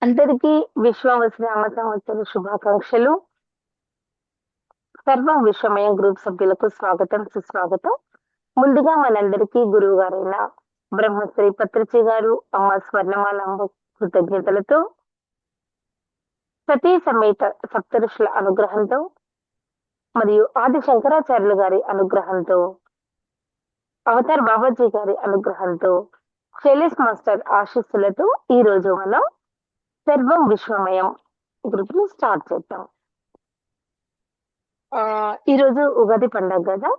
అందరికీ విశ్వావసునామ సంవత్సర శుభాకాంక్షలు. సర్వం విశ్వమయ గ్రూప్ సభ్యులకు స్వాగతం, సుస్వాగతం. ముందుగా మనందరికీ గురువు గారైన బ్రహ్మశ్రీ పత్రిజీ గారు, అమ్మ స్వర్ణమాలాంబ కృతజ్ఞతలతో, సతీ సమేత సప్తఋషుల అనుగ్రహంతో మరియు ఆది శంకరాచార్యులు గారి అనుగ్రహంతో, అవతార్ బాబాజీ గారి అనుగ్రహంతో, శైలేష్ మాస్టర్ ఆశీస్సులతో ఈ రోజు మనం సర్వం విశ్వమయం గ్రూప్ ని స్టార్ట్ చేద్దాం. ఈరోజు ఉగాది పండగ కదా.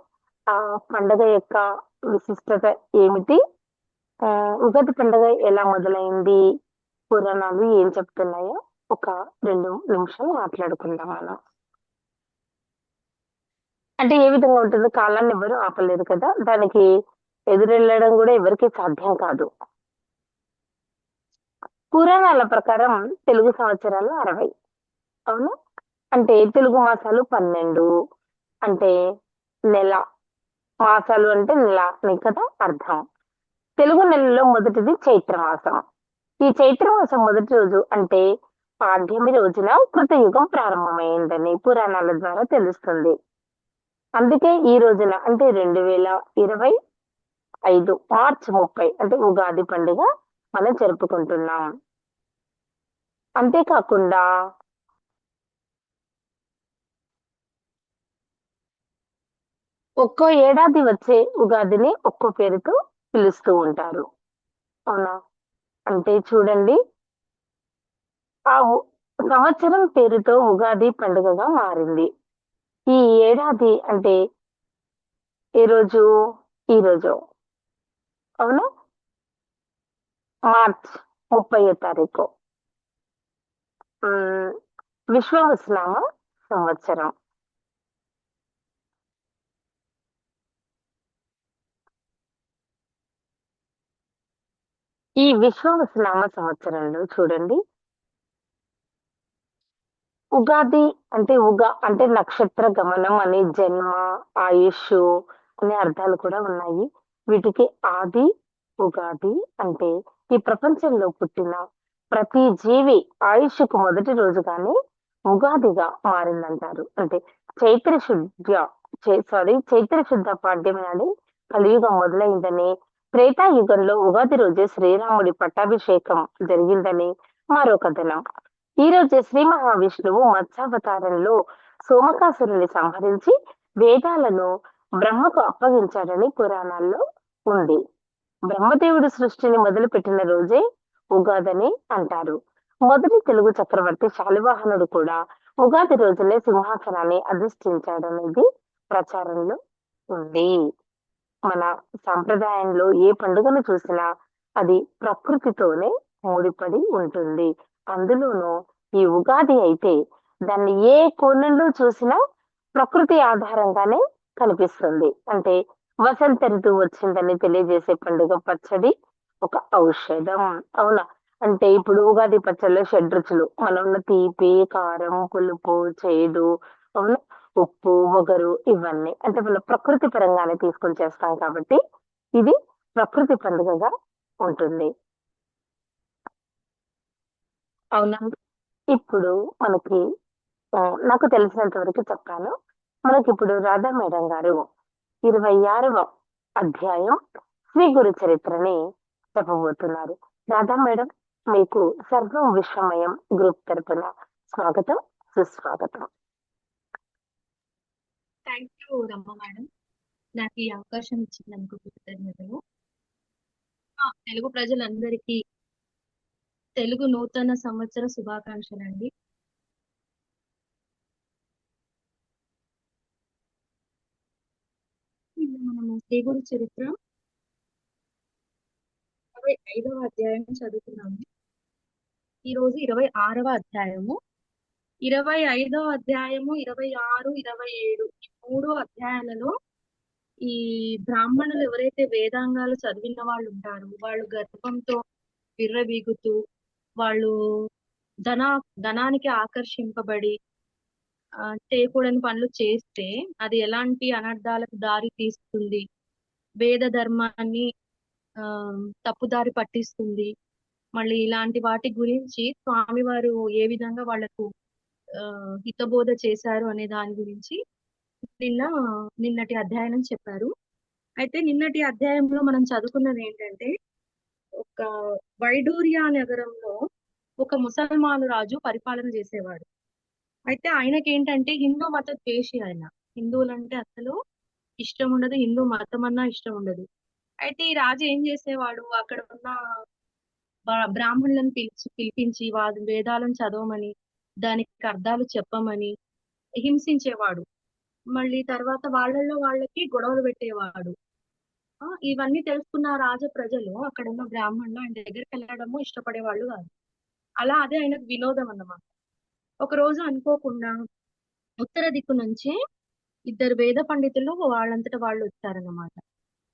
ఆ పండగ యొక్క విశిష్టత ఏమిటి, ఉగాది పండగ ఎలా మొదలైంది, పురాణాలు ఏం చెప్తున్నాయో ఒక 2 నిమిషాలు మాట్లాడుకుందాం మనం. అంటే ఏ విధంగా ఉంటుందో కాలాన్ని ఎవరు ఆపలేరు కదా, దానికి ఎదురెళ్ళడం కూడా ఎవరికి సాధ్యం కాదు. పురాణాల ప్రకారం తెలుగు సంవత్సరాలు 60. అవును, అంటే తెలుగు మాసాలు 12. అంటే నెల, మాసాలు అంటే నెల అని కదా అర్థం. తెలుగు నెలలో మొదటిది చైత్రమాసం. ఈ చైత్రమాసం మొదటి రోజు అంటే పాడ్యమి రోజున కృతయుగం ప్రారంభమైందని పురాణాల ద్వారా తెలుస్తుంది. అందుకే ఈ రోజున అంటే 2025 మార్చి 30 అంటే ఉగాది పండుగ మనం జరుపుకుంటున్నాం. అంతేకాకుండా ఒక్కో ఏడాది వచ్చే ఉగాదిని ఒక్కో పేరుతో పిలుస్తూ ఉంటారు. అవునా? అంటే చూడండి, ఆ సంవత్సరం పేరుతో ఉగాది పండుగగా మారింది. ఈ ఏడాది అంటే ఈ రోజు, ఈ రోజు అవును, మార్చ్ 30వ తారీఖు. విశ్వవసునామ సంవత్సరం. ఈ విశ్వవసునామ సంవత్సరంలో చూడండి, ఉగాది అంటే అంటే నక్షత్ర గమనం అని, జన్మ, ఆయుష్ అనే అర్థాలు కూడా ఉన్నాయి. వీటికి ఆది ఉగాది అంటే ఈ ప్రపంచంలో పుట్టిన ప్రతి జీవి ఆయుష్కు మొదటి రోజుగానే ఉగాదిగా మారిందంటారు. అంటే చైత్ర శుద్ధ చైత్ర శుద్ధ పాడ్యమి నాడు కలియుగం మొదలైందని, త్రేతాయుగంలో ఉగాది రోజే శ్రీరాముడి పట్టాభిషేకం జరిగిందని మరో కథనం. ఈ రోజు శ్రీ మహావిష్ణువు మత్స్యావతారంలో సోమకాసురుని సంహరించి వేదాలను బ్రహ్మకు అప్పగించాడని పురాణాల్లో ఉంది. బ్రహ్మదేవుడు సృష్టిని మొదలుపెట్టిన రోజే ఉగాదని అంటారు. మొదటి తెలుగు చక్రవర్తి శాలివాహనుడు కూడా ఉగాది రోజునే సింహాసనాన్ని అధిష్ఠించాడనేది ప్రచారంలో ఉంది. మన సాంప్రదాయంలో ఏ పండుగను చూసినా అది ప్రకృతితోనే ముడిపడి ఉంటుంది. అందులోనూ ఈ ఉగాది అయితే దాన్ని ఏ కోణంలో చూసినా ప్రకృతి ఆధారంగానే కనిపిస్తుంది. అంటే వసంత ఋతువు వచ్చిందని తెలియజేసే పండుగ పచ్చడి ఒక ఔషధం. అవునా? అంటే ఇప్పుడు ఉగాది పచ్చడిలో షడ్రుచులు మనం ఉన్న తీపి, కారం, పులుపు, చేదు, అవునా, ఉప్పు, వగరు ఇవన్నీ అంటే మన ప్రకృతి పరంగానే తీసుకొని చేస్తాం కాబట్టి ఇది ప్రకృతి పండుగగా ఉంటుంది. అవునా? ఇప్పుడు మనకి నాకు తెలిసినంత వరకు చెప్తాను. మనకిప్పుడు రాధా మేడం గారు 26వ అధ్యాయం శ్రీ గురు చరిత్రని చెప్పబోతున్నారు. రాధా మేడం, మీకు సర్వం విశ్వమయం గ్రూప్ తరపున స్వాగతం, సుస్వాగతం. థ్యాంక్ యూ రమ్మ మేడం. నాకు ఈ అవకాశం ఇచ్చినందుకు కృతజ్ఞతలు. తెలుగు ప్రజలందరికీ తెలుగు నూతన సంవత్సర శుభాకాంక్షలు అండి. మనము శ్రీగురు చరిత్ర 25వ అధ్యాయం చదువుతున్నాము. ఈ రోజు 26వ అధ్యాయము. 25వ అధ్యాయము, 26, 27 ఈ 3 అధ్యాయాలలో ఈ బ్రాహ్మణులు ఎవరైతే వేదాంగాలు చదివిన వాళ్ళు ఉంటారో వాళ్ళు గర్వంతో విర్రవీగుతూ వాళ్ళు ధనానికి ఆకర్షింపబడి చేయకూడని పనులు చేస్తే అది ఎలాంటి అనర్థాలకు దారి తీస్తుంది, వేద ధర్మాన్ని తప్పుదారి పట్టిస్తుంది, మళ్ళీ ఇలాంటి వాటి గురించి స్వామివారు ఏ విధంగా వాళ్ళకు ఆ, హితబోధ చేశారు అనే దాని గురించి నిన్న నిన్నటి అధ్యయనం చెప్పారు. అయితే నిన్నటి అధ్యాయంలో మనం చదువుకున్నది ఏంటంటే ఒక వైడూర్యా నగరంలో ఒక ముసల్మాను రాజు పరిపాలన చేసేవాడు. అయితే ఆయనకి ఏంటంటే హిందూ మత ద్వేషి ఆయన. హిందువులంటే అసలు ఇష్టం ఉండదు, హిందూ మతం అన్నా ఇష్టం ఉండదు. అయితే ఈ రాజు ఏం చేసేవాడు, అక్కడ ఉన్న బ్రాహ్మణులను పిలిపించి వారి వేదాలను చదవమని, దానికి అర్థాలు చెప్పమని హింసించేవాడు. మళ్ళీ తర్వాత వాళ్ళల్లో వాళ్ళకి గొడవలు పెట్టేవాడు. ఇవన్నీ తెలుసుకున్న రాజ ప్రజలు అక్కడ ఉన్న బ్రాహ్మణులు ఆయన దగ్గరికి వెళ్ళడము ఇష్టపడేవాళ్ళు కాదు. అలా అదే ఆయనకు వినోదం అన్నమాట. ఒక రోజు అనుకోకుండా ఉత్తర దిక్కు నుంచి ఇద్దరు వేద పండితులు వాళ్ళంతట వాళ్ళు వచ్చారన్నమాట.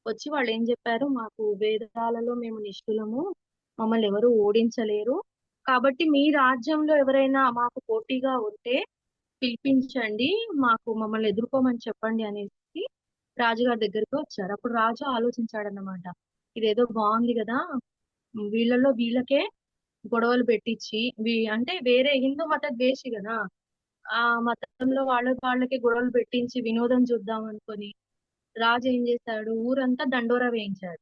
వచ్చి వాళ్ళు ఏం చెప్పారు, మాకు వేదాలలో మేము నిష్ఠులము, మమ్మల్ని ఎవరు ఓడించలేరు, కాబట్టి మీ రాజ్యంలో ఎవరైనా మాకు పోటీగా ఉంటే పిలిపించండి, మమ్మల్ని ఎదుర్కోమని చెప్పండి అనేసి రాజుగారి దగ్గరికి వచ్చారు. అప్పుడు రాజు ఆలోచించాడన్నమాట, ఇదేదో బాగుంది కదా, వీళ్ళలో వీళ్ళకే గొడవలు పెట్టించి అంటే వేరే హిందూ మత ద్వేషి కదా, ఆ మతంలో వాళ్ళకి గొడవలు పెట్టించి వినోదం చూద్దాం అనుకొని రాజు ఏం చేశాడు, ఊరంతా దండోరా వేయించాడు.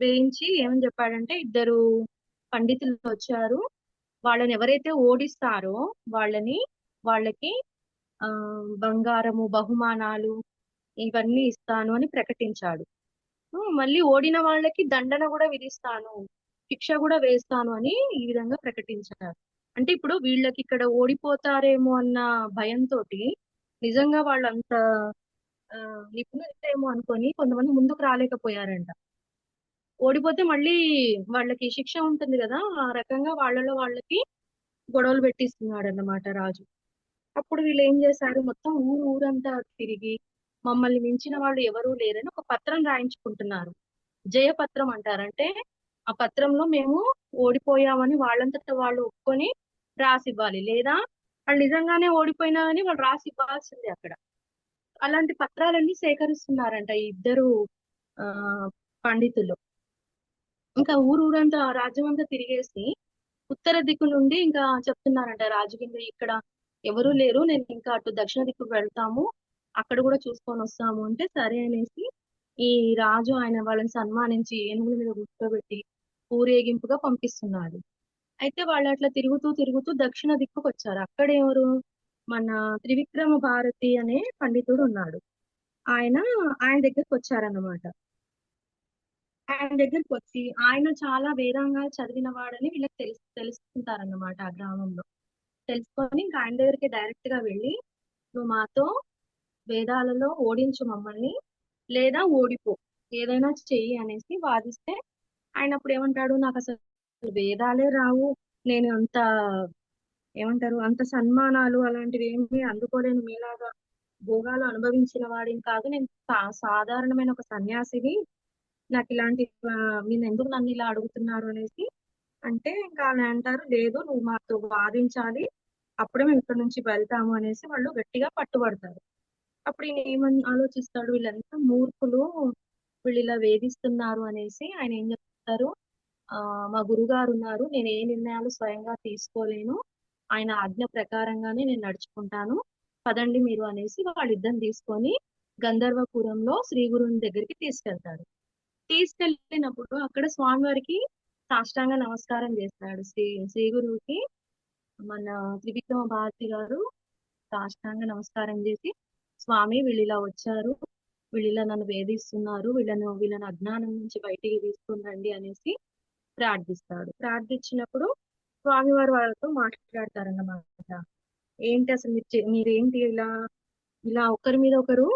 వేయించి ఏమని చెప్పాడంటే, ఇద్దరు పండితులు వచ్చారు, వాళ్ళని ఎవరైతే ఓడిస్తారో వాళ్ళకి ఆ బంగారము బహుమానాలు ఇవన్నీ ఇస్తాను అని ప్రకటించాడు. మళ్ళీ ఓడిన వాళ్ళకి దండన కూడా విధిస్తాను, శిక్ష కూడా వేస్తాను అని ఈ విధంగా ప్రకటించారు. అంటే ఇప్పుడు వీళ్ళకి ఇక్కడ ఓడిపోతారేమో అన్న భయంతో నిజంగా వాళ్ళంత ఆ, నిపుణులేమో అనుకొని కొంతమంది ముందుకు రాలేకపోయారంట. ఓడిపోతే మళ్ళీ వాళ్ళకి శిక్ష ఉంటుంది కదా, ఆ రకంగా వాళ్ళలో వాళ్ళకి గొడవలు పెట్టిస్తున్నాడు అన్నమాట రాజు. అప్పుడు వీళ్ళు ఏం చేశారు, మొత్తం ఊరంతా తిరిగి మమ్మల్ని మించిన వాళ్ళు ఎవరూ లేరని ఒక పత్రం రాయించుకుంటున్నారు. జయపత్రం అంటారు. అంటే ఆ పత్రంలో మేము ఓడిపోయామని వాళ్ళంతట వాళ్ళు ఒప్పుకొని రాసి ఇవ్వాలి, లేదా వాళ్ళు నిజంగానే ఓడిపోయినా అని వాళ్ళు రాసి ఇవ్వాల్సిందే అక్కడ. అలాంటి పత్రాలన్నీ సేకరిస్తున్నారంట ఈ ఇద్దరు ఆ పండితులు. ఇంకా ఊరంతా రాజ్యం అంతా తిరిగేసి ఉత్తర దిక్కు నుండి ఇంకా చెప్తున్నారంట రాజు కింద, ఇక్కడ ఎవరు లేరు, నేను ఇంకా అటు దక్షిణ దిక్కుకు వెళ్తాము, అక్కడ కూడా చూసుకొని వస్తాము అంటే సరే అనేసి ఈ రాజు ఆయన వాళ్ళని సన్మానించి ఏనుగుల మీద కూర్చోబెట్టి ఊరేగింపుగా పంపిస్తున్నాడు. అయితే వాళ్ళు అట్లా తిరుగుతూ తిరుగుతూ దక్షిణ దిక్కుకు వచ్చారు. అక్కడ ఎవరు, మన త్రివిక్రమ భారతి అనే పండితుడు ఉన్నాడు. ఆయన ఆయన దగ్గరికి వచ్చారన్నమాట. ఆయన దగ్గరికి వచ్చి ఆయన చాలా వేదాంగాలు చదివిన వాడని వీళ్ళకి తెలుసుకుంటారన్నమాట ఆ గ్రామంలో. తెలుసుకొని ఇంకా ఆయన దగ్గరికి డైరెక్ట్ గా వెళ్ళి, నువ్వు మాతో వేదాలలో ఓడించు మమ్మల్ని, లేదా ఓడిపో, ఏదైనా చెయ్యి అనేసి వాదిస్తే ఆయన అప్పుడు ఏమంటాడు, నాకు అసలు వేదాలే రావు, నేను అంత ఏమంటారు అంత సన్మానాలు అలాంటివి ఏమీ అందుకోలేను, మీలాగా భోగాలు అనుభవించిన వాడిని కాదు, నేను సాధారణమైన ఒక సన్యాసిని, నాకు ఇలాంటి మీరు ఎందుకు నన్ను ఇలా అడుగుతున్నారు అనేసి అంటే ఇంకా ఆయన అంటారు, లేదు నువ్వు మాతో వాదించాలి, అప్పుడే మేము ఇక్కడ నుంచి వెళ్తాము అనేసి వాళ్ళు గట్టిగా పట్టుబడతారు. అప్పుడు ఈయన ఏమని ఆలోచిస్తాడు, వీళ్ళంతా మూర్ఖులు, వీళ్ళు ఇలా వేధిస్తున్నారు అనేసి ఆయన ఏం చెప్తారు, ఆ మా గురుగారు ఉన్నారు, నేను ఏ నిర్ణయాలు స్వయంగా తీసుకోలేను, ఆయన ఆజ్ఞ ప్రకారంగానే నేను నడుచుకుంటాను, పదండి మీరు అనేసి వాళ్ళిద్దరిని తీసుకొని గంధర్వపురంలో శ్రీ గురువుని దగ్గరికి తీసుకెళ్తారు. తీసుకెళ్ళినప్పుడు అక్కడ స్వామివారికి సాష్టాంగ నమస్కారం చేస్తాడు. శ్రీ గురువుకి మన త్రివిక్రమ భారతి గారు సాష్టాంగ నమస్కారం చేసి, స్వామి వీళ్ళు ఇలా వచ్చారు, వీళ్ళు ఇలా నన్ను వేధిస్తున్నారు, వీళ్ళని అజ్ఞానం నుంచి బయటికి తీసుకురండి అనేసి ప్రార్థిస్తాడు. ప్రార్థించినప్పుడు స్వామివారు వాళ్ళతో మాట్లాడతారన్నమాట. ఏంటి అసలు మీరేంటి ఇలా ఇలా ఒకరి మీద ఒకరు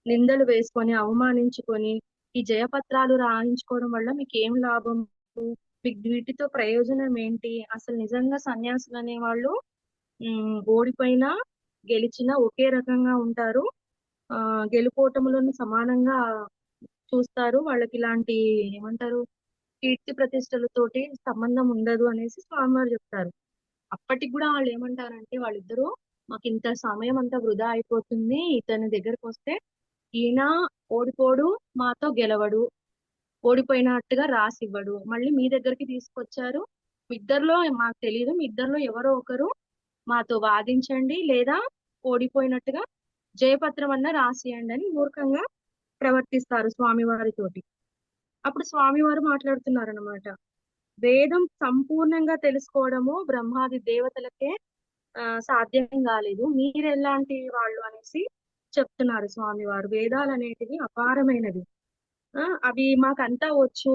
నిందలు వేసుకొని అవమానించుకొని ఈ జయపత్రాలు రాయించుకోవడం వల్ల మీకు ఏం లాభం, మీకు వీటితో ప్రయోజనం ఏంటి, అసలు నిజంగా సన్యాసులు అనే వాళ్ళు ఓడిపోయినా గెలిచినా ఒకే రకంగా ఉంటారు, గెలుపోటములను సమానంగా చూస్తారు, వాళ్ళకి ఇలాంటి ఏమంటారు కీర్తి ప్రతిష్టలతోటి సంబంధం ఉండదు అనేసి స్వామివారు చెప్తారు. అప్పటికి కూడా వాళ్ళు ఏమంటారంటే వాళ్ళిద్దరూ, మాకు ఇంత సమయం అంతా వృధా అయిపోతుంది, ఇతని దగ్గరకు వస్తే ఈయన ఓడిపోడు, మాతో గెలవడు, ఓడిపోయినట్టుగా రాసి ఇవ్వడు, మళ్ళీ మీ దగ్గరికి తీసుకొచ్చారు, ఇద్దరిలో మాకు తెలియదు, మీ ఇద్దరిలో ఎవరో ఒకరు మాతో వాదించండి, లేదా ఓడిపోయినట్టుగా జయపత్రం అన్న రాసియండి అని మూర్ఖంగా ప్రవర్తిస్తారు స్వామివారితోటి. అప్పుడు స్వామివారు మాట్లాడుతున్నారన్నమాట. వేదం సంపూర్ణంగా తెలుసుకోవడము బ్రహ్మాది దేవతలకే సాధ్యం కాలేదు, మీరెలాంటి వాళ్ళు అనేసి చెప్తున్నారు స్వామివారు. వేదాలు అనేటివి అపారమైనవి. అవి మాకంతా వచ్చు,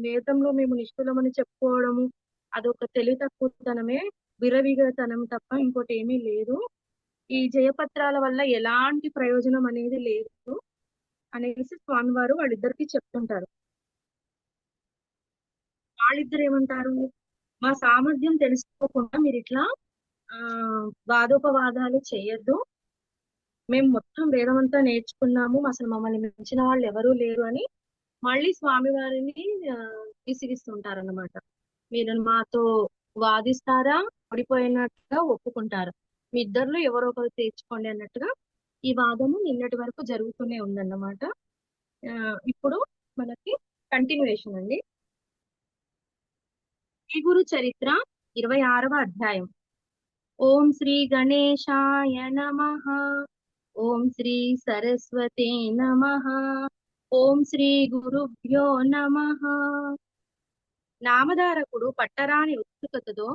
వేదంలో మేము నిష్ఠులమని చెప్పుకోవడము అదొక తెలివి తక్కువతనమే, విరవిగతనం తప్ప ఇంకోటి ఏమీ లేదు. ఈ జయపత్రాల వల్ల ఎలాంటి ప్రయోజనం అనేది లేదు అనేసి స్వామివారు వాళ్ళిద్దరికి చెప్తుంటారు. వాళ్ళిద్దరు ఏమంటారు, మా సామర్థ్యం తెలుసుకోకుండా మీరు ఇట్లా ఆ వాదోపవాదాలు చేయొద్దు, మేము మొత్తం వేదం అంతా నేర్చుకున్నాము, అసలు మమ్మల్ని మించిన వాళ్ళు ఎవరూ లేరు అని మళ్ళీ స్వామివారిని ఆ, విసిగిస్తుంటారన్నమాట. మీరు మాతో వాదిస్తారా, ఓడిపోయినట్టుగా ఒప్పుకుంటారా, మీ ఇద్దరిలో ఎవరో ఒకరు తీర్చుకోండి అన్నట్టుగా ఈ వాదము నిన్నటి వరకు జరుగుతూనే ఉందన్నమాట. ఇప్పుడు మనకి కంటిన్యూయేషన్ అండి. శ్రీ గురు చరిత్ర 26వ అధ్యాయం. ఓం శ్రీ గణేశాయ నమః. ఓం శ్రీ సరస్వతే నమః. ఓం శ్రీ గురుభ్యో నమః. నామధారకుడు పట్టరాని ఉత్సుకతతో,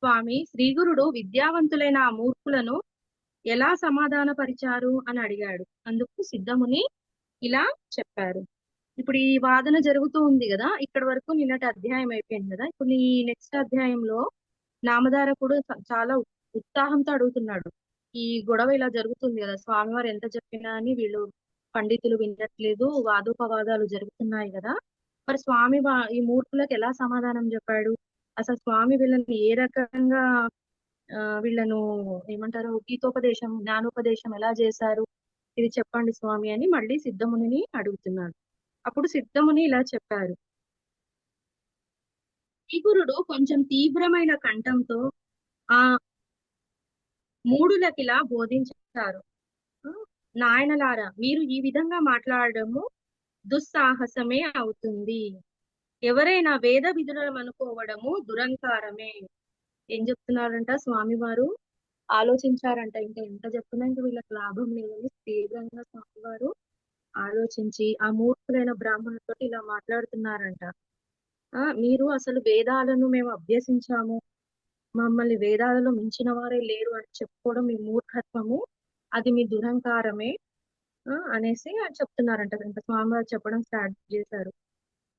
స్వామి, శ్రీగురుడు విద్యావంతులైన ఆ మూర్ఖులను ఎలా సమాధానపరిచారు అని అడిగాడు. అందుకు సిద్ధముని ఇలా చెప్పారు. ఇప్పుడు ఈ వాదన జరుగుతూ ఉంది కదా, ఇక్కడ వరకు నిన్నటి అధ్యాయం అయిపోయింది కదా. ఇప్పుడు ఈ నెక్స్ట్ అధ్యాయంలో నామధారకుడు చాలా ఉత్సాహంతో అడుగుతున్నాడు. ఈ గొడవ ఇలా జరుగుతుంది కదా, స్వామివారు ఎంత చెప్పినా అని వీళ్ళు పండితులు వినట్లేదు, వాదోపవాదాలు జరుగుతున్నాయి కదా, మరి ఈ మూర్ఖులకు ఎలా సమాధానం చెప్పాడు, అసలు స్వామి వీళ్ళని ఏ రకంగా వీళ్ళను ఏమంటారు గీతోపదేశం జ్ఞానోపదేశం ఎలా చేశారు, ఇది చెప్పండి స్వామి అని మళ్ళీ సిద్ధమునిని అడుగుతున్నాడు. అప్పుడు సిద్ధముని ఇలా చెప్పారు. శ్రీగురుడు కొంచెం తీవ్రమైన కంఠంతో ఆ మూడులకిలా బోధించారు. నాయనలారా, మీరు ఈ విధంగా మాట్లాడడము దుస్సాహసమే అవుతుంది. ఎవరైనా వేద విధులను అనుకోవడము దురంకారమే. ఏం చెప్తున్నారంట స్వామివారు, ఆలోచించారంట. ఇంకా ఎంత చెప్తున్నా ఇంకా వీళ్ళకి లాభం లేదని తీవ్రంగా స్వామివారు ఆలోచించి ఆ మూర్ఖులైన బ్రాహ్మణులతో ఇలా మాట్లాడుతున్నారంట. మీరు అసలు వేదాలను మేము అభ్యసించాము, మమ్మల్ని వేదాలలో మించిన వారే లేరు అని చెప్పుకోవడం మీ మూర్ఖత్వము, అది మీ దురంకారమే అనేసి చెప్తున్నారంట. ఇంకా స్వామివారు చెప్పడం స్టార్ట్ చేశారు.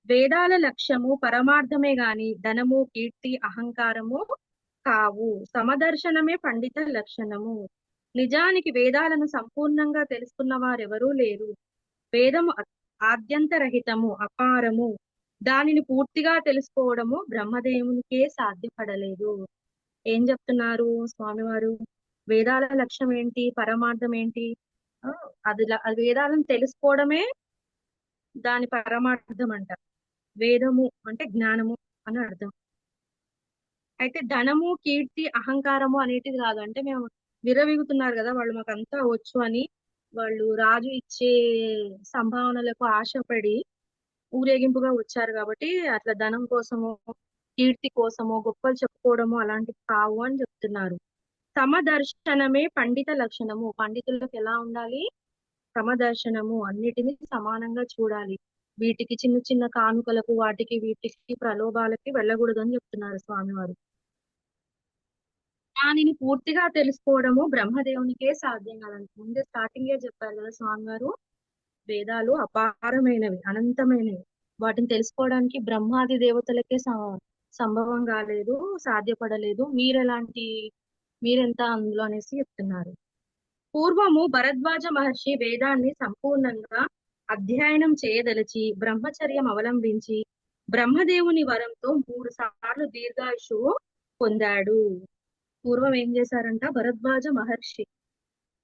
వేదాల లక్ష్యము పరమార్థమే గాని ధనము, కీర్తి, అహంకారము కావు. సమదర్శనమే పండిత లక్షణము. నిజానికి వేదాలను సంపూర్ణంగా తెలుసుకున్న వారెవరూ లేరు. వేదము ఆద్యంతరహితము, అపారము. దానిని పూర్తిగా తెలుసుకోవడము బ్రహ్మదేవునికే సాధ్యపడలేదు. ఏం చెప్తున్నారు స్వామివారు, వేదాల లక్ష్యం ఏంటి, పరమార్థం ఏంటి, అది వేదాలను తెలుసుకోవడమే దాని పరమార్థం అంట. వేదము అంటే జ్ఞానము అని అర్థం. అయితే ధనము, కీర్తి, అహంకారము అనేటిది కాదు. అంటే మేము విరవిగుతున్నారు కదా వాళ్ళు, మాకు అంతా వచ్చు అని వాళ్ళు రాజు ఇచ్చే సంభావనలకు ఆశపడి ఊరేగింపుగా వచ్చారు కాబట్టి అట్లా ధనం కోసమో కీర్తి కోసమో గొప్పలు చెప్పుకోవడము అలాంటివి కావు అని చెప్తున్నారు. సమదర్శనమే పండిత లక్షణము. పండితులకు ఎలా ఉండాలి, సమదర్శనము, అన్నిటినీ సమానంగా చూడాలి. వీటికి చిన్న చిన్న కానుకలకు వాటికి వీటికి ప్రలోభాలకి వెళ్ళకూడదు అని చెప్తున్నారు స్వామివారు. దానిని పూర్తిగా తెలుసుకోవడము బ్రహ్మదేవునికే సాధ్యం కాదండి. ముందే స్టార్టింగే చెప్పారు కదా స్వామివారు, వేదాలు అపారమైనవి, అనంతమైనవి, వాటిని తెలుసుకోవడానికి బ్రహ్మాది దేవతలకే సంభవం కాలేదు, సాధ్యపడలేదు, మీరెంత అందులో అనేసి చెప్తున్నారు. పూర్వము భరద్వాజ మహర్షి వేదాన్ని సంపూర్ణంగా అధ్యయనం చేయదలిచి బ్రహ్మచర్యం అవలంబించి బ్రహ్మదేవుని వరంతో 3 సార్లు దీర్ఘాయుషువు పొందాడు. పూర్వం ఏం చేశారంట, భరద్వాజ మహర్షి,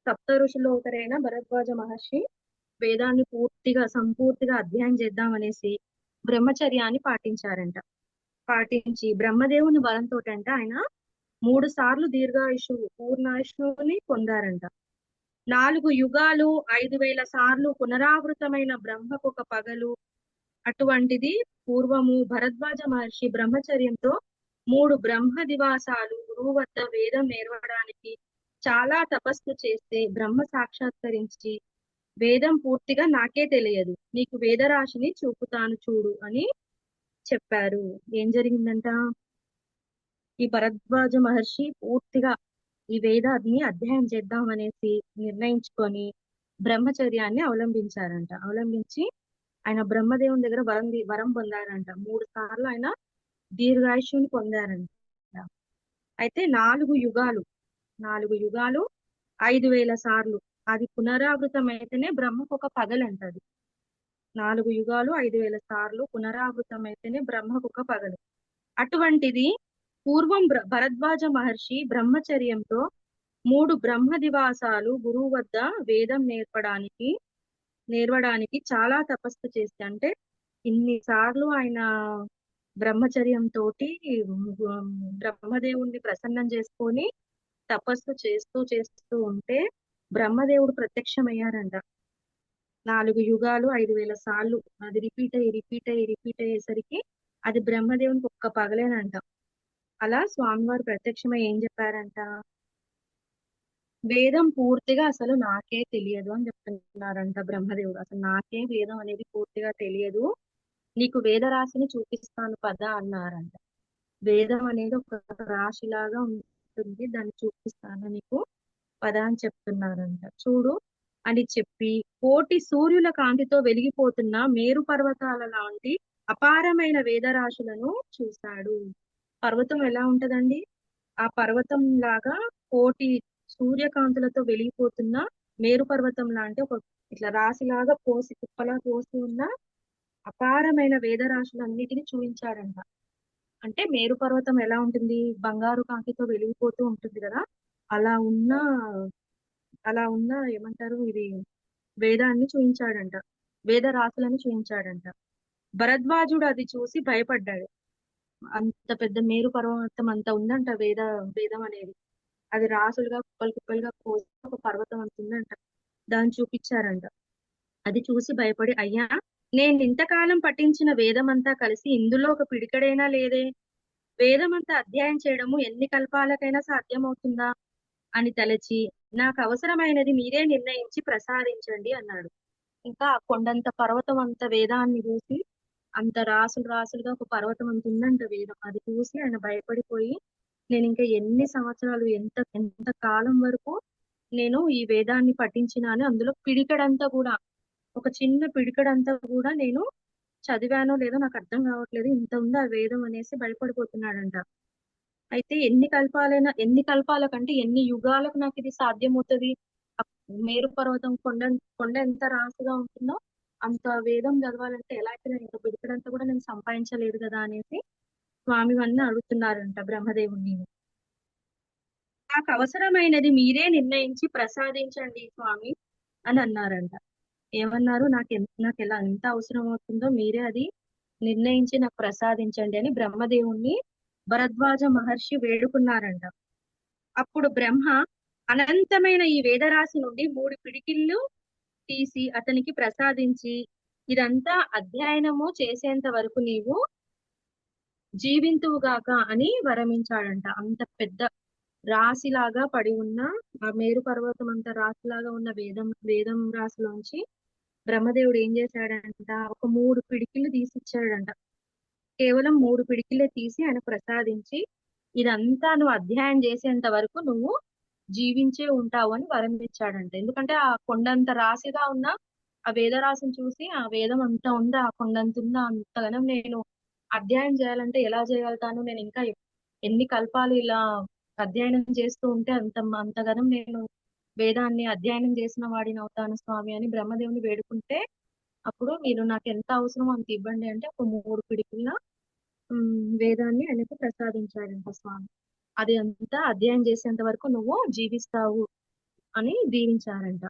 సప్త ఋషుల్లో ఒకరైన భరద్వాజ మహర్షి వేదాన్ని సంపూర్తిగా అధ్యయనం చేద్దామనేసి బ్రహ్మచర్యాన్ని పాటించారంట. పాటించి బ్రహ్మదేవుని వరంతో ఆయన 3 సార్లు దీర్ఘాయుషువు, పూర్ణాయుషువుని పొందారంట. 4 యుగాలు 5,000 సార్లు పునరావృతమైన బ్రహ్మకు ఒక పగలు. అటువంటిది పూర్వము భరద్వాజ మహర్షి బ్రహ్మచర్యంతో 3 బ్రహ్మ దివాసాలు గురువు వద్ద వేదం నేర్వడానికి చాలా తపస్సు చేస్తే బ్రహ్మ సాక్షాత్కరించి వేదం పూర్తిగా నాకే తెలియదు, నీకు వేదరాశిని చూపుతాను చూడు అని చెప్పారు. ఏం జరిగిందంట? ఈ భరద్వాజ మహర్షి పూర్తిగా ఈ వేదాన్ని అధ్యయనం చేద్దాం అనేసి నిర్ణయించుకొని బ్రహ్మచర్యాన్ని అవలంబించారంట. అవలంబించి ఆయన బ్రహ్మదేవుని దగ్గర వరం పొందారంట. 3 సార్లు ఆయన దీర్ఘాయుష్యుని పొందారంట. అయితే 4 యుగాలు 5,000 సార్లు అది పునరావృతం అయితేనే బ్రహ్మకు ఒక పగలంటది. 4 యుగాలు 5,000 సార్లు పునరావృతం అయితేనే బ్రహ్మకు ఒక పగలు. అటువంటిది పూర్వం భరద్వాజ మహర్షి బ్రహ్మచర్యంతో 3 బ్రహ్మ దివాసాలు గురువు వద్ద వేదం నేర్వడానికి చాలా తపస్సు చేస్తే, అంటే ఇన్ని సార్లు ఆయన బ్రహ్మచర్యం తోటి బ్రహ్మదేవుణ్ణి ప్రసన్నం చేసుకొని తపస్సు చేస్తూ చేస్తూ ఉంటే బ్రహ్మదేవుడు ప్రత్యక్షమయ్యారంట. 4 యుగాలు 5,000 సార్లు అది రిపీట్ అయ్యేసరికి అది బ్రహ్మదేవునికి ఒక్క పగలేనంట. అలా స్వామివారు ప్రత్యక్షమై ఏం చెప్పారంట? వేదం పూర్తిగా అసలు నాకే తెలియదు అని చెప్తున్నారంట బ్రహ్మదేవుడు. అసలు నాకే వేదం అనేది పూర్తిగా తెలియదు, నీకు వేద రాశిని చూపిస్తాను పద అన్నారంట. వేదం అనేది ఒక రాశిలాగా ఉంటుంది, దాన్ని చూపిస్తాను నీకు పద అని చెప్తున్నారంట. చూడు అని చెప్పి కోటి సూర్యుల కాంతితో వెలిగిపోతున్న మేరు పర్వతాల లాంటి అపారమైన వేదరాశులను చూశాడు. పర్వతం ఎలా ఉంటదండి? ఆ పర్వతం లాగా కోటి సూర్యకాంతులతో వెలిగిపోతున్న మేరు పర్వతం లాంటి ఒక ఇట్లా రాశిలాగా కుప్పలా పోసి ఉన్న అపారమైన వేదరాశులన్నిటిని చూపించాడంట. అంటే మేరు పర్వతం ఎలా ఉంటుంది? బంగారు కాంతితో వెలిగిపోతూ ఉంటుంది కదా, అలా ఉన్న ఏమంటారు ఇది, వేదాన్ని చూపించాడంట, వేద రాశులను చూపించాడంట. భరద్వాజుడు అది చూసి భయపడ్డాడు. అంత పెద్ద మేరు పర్వతం అంత ఉందంట వేదం అనేది. అది రాసులుగా కుప్పలుగా పోసి ఒక పర్వతం అంత ఉందంట. దాన్ని చూపించారంట. అది చూసి భయపడి, అయ్యా నేను ఇంతకాలం పఠించిన వేదమంతా కలిసి ఇందులో ఒక పిడికడైనా లేదే, వేదమంతా అధ్యయనం చేయడము ఎన్ని కల్పాలకైనా సాధ్యమవుతుందా అని తలచి, నాకు అవసరమైనది మీరే నిర్ణయించి ప్రసాదించండి అన్నాడు. ఇంకా కొండంత పర్వతం అంత వేదాన్ని చూసి, అంత రాసులుగా ఒక పర్వతం అంత ఉందంట వేదం. అది చూసి ఆయన భయపడిపోయి, నేను ఇంకా ఎన్ని సంవత్సరాలు ఎంత ఎంత కాలం వరకు నేను ఈ వేదాన్ని పఠించినాను, అందులో పిడికడంతా కూడా, ఒక చిన్న పిడికడంతా కూడా నేను చదివానో లేదో నాకు అర్థం కావట్లేదు, ఇంత ఉంది ఆ వేదం అనేసి భయపడిపోతున్నాడంట. అయితే ఎన్ని కల్పాల కంటే ఎన్ని యుగాలకు నాకు ఇది సాధ్యమవుతుంది? మేరు పర్వతం కొండ ఎంత రాసుగా ఉంటుందో అంత వేదం చదవాలంటే ఎలా అయితే నేను ఇంత పిడికడంతా కూడా నేను సంపాదించలేదు కదా అనేసి స్వామి వన్న అడుగుతున్నారంట బ్రహ్మదేవుణ్ణి. నాకు అవసరమైనది మీరే నిర్ణయించి ప్రసాదించండి స్వామి అని అన్నారంట. ఏమన్నారు? నాకు ఎలా ఎంత అవసరం అవుతుందో మీరే అది నిర్ణయించి నాకు ప్రసాదించండి అని బ్రహ్మదేవుణ్ణి భరద్వాజ మహర్షి వేడుకున్నారంట. అప్పుడు బ్రహ్మ అనంతమైన ఈ వేదరాశి నుండి 3 పిడికిళ్ళు తీసి అతనికి ప్రసాదించి, ఇదంతా అధ్యయనము చేసేంత వరకు నీవు జీవింతువుగాక అని వరమించాడంట. అంత పెద్ద రాశిలాగా పడి ఉన్న ఆ మేరు పర్వతం అంత రాశిలాగా ఉన్న వేదం రాశిలోంచి బ్రహ్మదేవుడు ఏం చేశాడంట? ఒక 3 పిడికిళ్ళు తీసిచ్చాడంట. కేవలం 3 పిడికిలే తీసి ఆయన ప్రసాదించి, ఇదంతా నువ్వు అధ్యయనం చేసేంత వరకు నువ్వు జీవించే ఉంటావు అని వరం ఇచ్చాడంట. ఎందుకంటే ఆ కొండంత రాశిగా ఉన్న ఆ వేదరాశిని చూసి, ఆ వేదం అంత ఉందా, ఆ కొండంత ఉందా, అంతగానం నేను అధ్యయనం చేయాలంటే ఎలా చేయగలుగుతాను, నేను ఇంకా ఎన్ని కల్పాలు ఇలా అధ్యయనం చేస్తూ ఉంటే అంతగానం నేను వేదాన్ని అధ్యయనం చేసిన వాడిని అవుతాను స్వామి అని బ్రహ్మదేవుని వేడుకుంటే, అప్పుడు మీరు నాకు ఎంత అవసరమో అంత ఇవ్వండి అంటే ఒక 3 పిడికిళ్ళ వేదాన్ని ఆయనకు ప్రసాదించాడంట స్వామి. అది అంతా అధ్యయనం చేసేంత వరకు నువ్వు జీవిస్తావు అని దీవించారంట.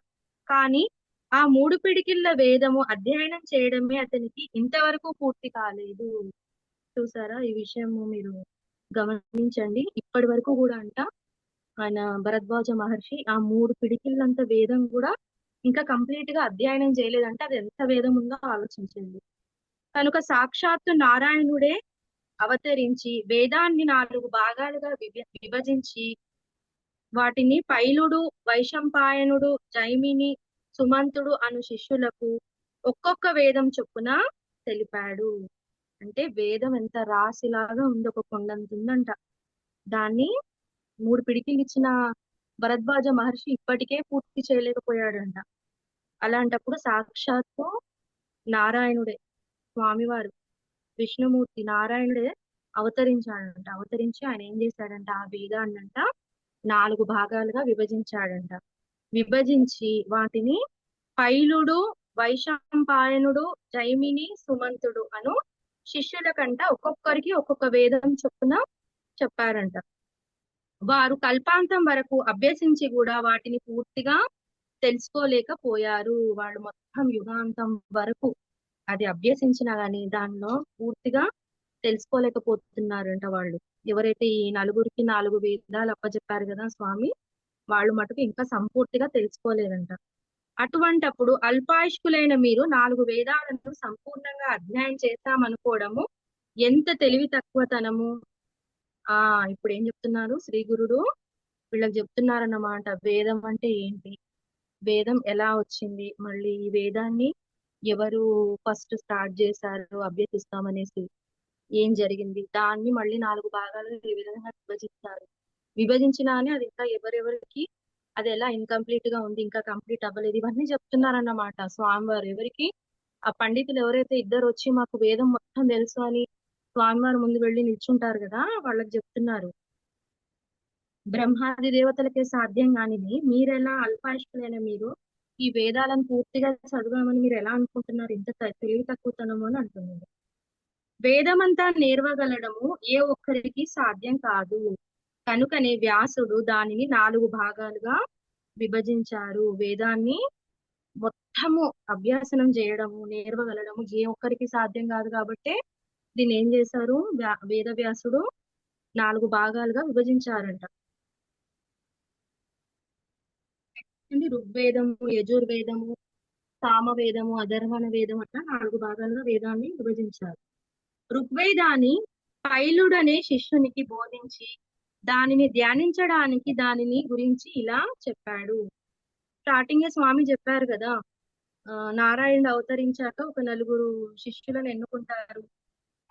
కానీ ఆ 3 పిడికిళ్ళ వేదము అధ్యయనం చేయడమే అతనికి ఇంతవరకు పూర్తి కాలేదు. చూసారా? ఈ విషయము మీరు గమనించండి. ఇప్పటి వరకు కూడా అంట ఆయన భరద్వాజ మహర్షి ఆ 3 పిడికిళ్ళంత వేదం కూడా ఇంకా కంప్లీట్ గా అధ్యయనం చేయలేదంటే అది ఎంత వేదం ఉందో ఆలోచించండి. కనుక సాక్షాత్తు నారాయణుడే అవతరించి వేదాన్ని 4 భాగాలుగా విభజించి వాటిని పైలుడు, వైశంపాయనుడు, జైమిని, సుమంతుడు అను శిష్యులకు ఒక్కొక్క వేదం చొప్పున తెలిపాడు. అంటే వేదం ఎంత రాశిలాగా ఉంది, ఒక కొండంత ఉందంట. దాన్ని 3 పిడికిలు ఇచ్చిన భరద్వాజ మహర్షి ఇప్పటికే పూర్తి చేయలేకపోయాడంట. అలాంటప్పుడు సాక్షాత్తు నారాయణుడే, స్వామివారు విష్ణుమూర్తి నారాయణుడే అవతరించాడంట. అవతరించి ఆయన ఏం చేశాడంట, ఆ వేదాన్నంట 4 భాగాలుగా విభజించాడంట. విభజించి వాటిని పైలుడు, వైశంపాయనుడు, జైమిని, సుమంతుడు అను శిష్యులకంట ఒక్కొక్కరికి ఒక్కొక్క వేదం చొప్పున చెప్పారంట. వారు కల్పాంతం వరకు అభ్యసించి కూడా వాటిని పూర్తిగా తెలుసుకోలేకపోయారు. వాళ్ళు మొత్తం యుగాంతం వరకు అది అభ్యసించినా గానీ దానిలో పూర్తిగా తెలుసుకోలేకపోతున్నారంట వాళ్ళు. ఎవరైతే ఈ నలుగురికి 4 వేదాలు అప్పచెప్పారు కదా స్వామి, వాళ్ళు మటుకు ఇంకా సంపూర్తిగా తెలుసుకోలేదంట. అటువంటప్పుడు అల్పాయుష్కులైన మీరు 4 వేదాలను సంపూర్ణంగా అధ్యయనం చేస్తామనుకోవడము ఎంత తెలివి తక్కువతనము. ఇప్పుడు ఏం చెప్తున్నారు శ్రీ గురుడు, వీళ్ళకి చెప్తున్నారన్నమాట వేదం అంటే ఏంటి, వేదం ఎలా వచ్చింది, మళ్ళీ ఈ వేదాన్ని ఎవరు ఫస్ట్ స్టార్ట్ చేశారు అభ్యసిస్తామనేసి, ఏం జరిగింది, దాన్ని మళ్ళీ 4 భాగాలుగా ఏ విధంగా విభజిస్తారు, విభజించినా అని అది ఇంకా ఎవరెవరికి అది ఎలా ఇన్కంప్లీట్ గా ఉంది, ఇంకా కంప్లీట్ అవ్వలేదు, ఇవన్నీ చెప్తున్నారన్నమాట స్వామివారు. ఎవరికి, ఆ పండితులు ఎవరైతే ఇద్దరు వచ్చి మాకు వేదం మొత్తం తెలుసు అని స్వామివారి ముందు వెళ్ళి నిల్చుంటారు కదా, వాళ్ళకి చెప్తున్నారు బ్రహ్మాది దేవతలకే సాధ్యం కానిది మీరెలా అల్పాయుష్కులైన మీరు ఈ వేదాలను పూర్తిగా చదవమని మీరు ఎలా అనుకుంటున్నారు, ఇంత తెలివి తక్కువతనము అని అంటున్నారు. వేదమంతా నేర్వగలడము ఏ ఒక్కరికి సాధ్యం కాదు, కనుకనే వ్యాసుడు దానిని 4 భాగాలుగా విభజించారు. వేదాన్ని మొత్తము అభ్యాసనం చేయడము, నేర్వగలడము ఏ ఒక్కరికి సాధ్యం కాదు కాబట్టి దీన్ని ఏం చేశారు, వేద వ్యాసుడు 4 భాగాలుగా విభజించారంట. ఋగ్వేదము, యజుర్వేదము, సామవేదము, అధర్వణ వేదం అట్లా 4 భాగాలుగా వేదాన్ని విభజించారు. ఋగ్వేదాన్ని పైలుడనే శిష్యునికి బోధించి దానిని ధ్యానించడానికి దానిని గురించి ఇలా చెప్పాడు. స్టార్టింగ్ స్వామి చెప్పారు కదా, నారాయణుడు అవతరించాక ఒక 4 శిష్యులను ఎన్నుకుంటారు.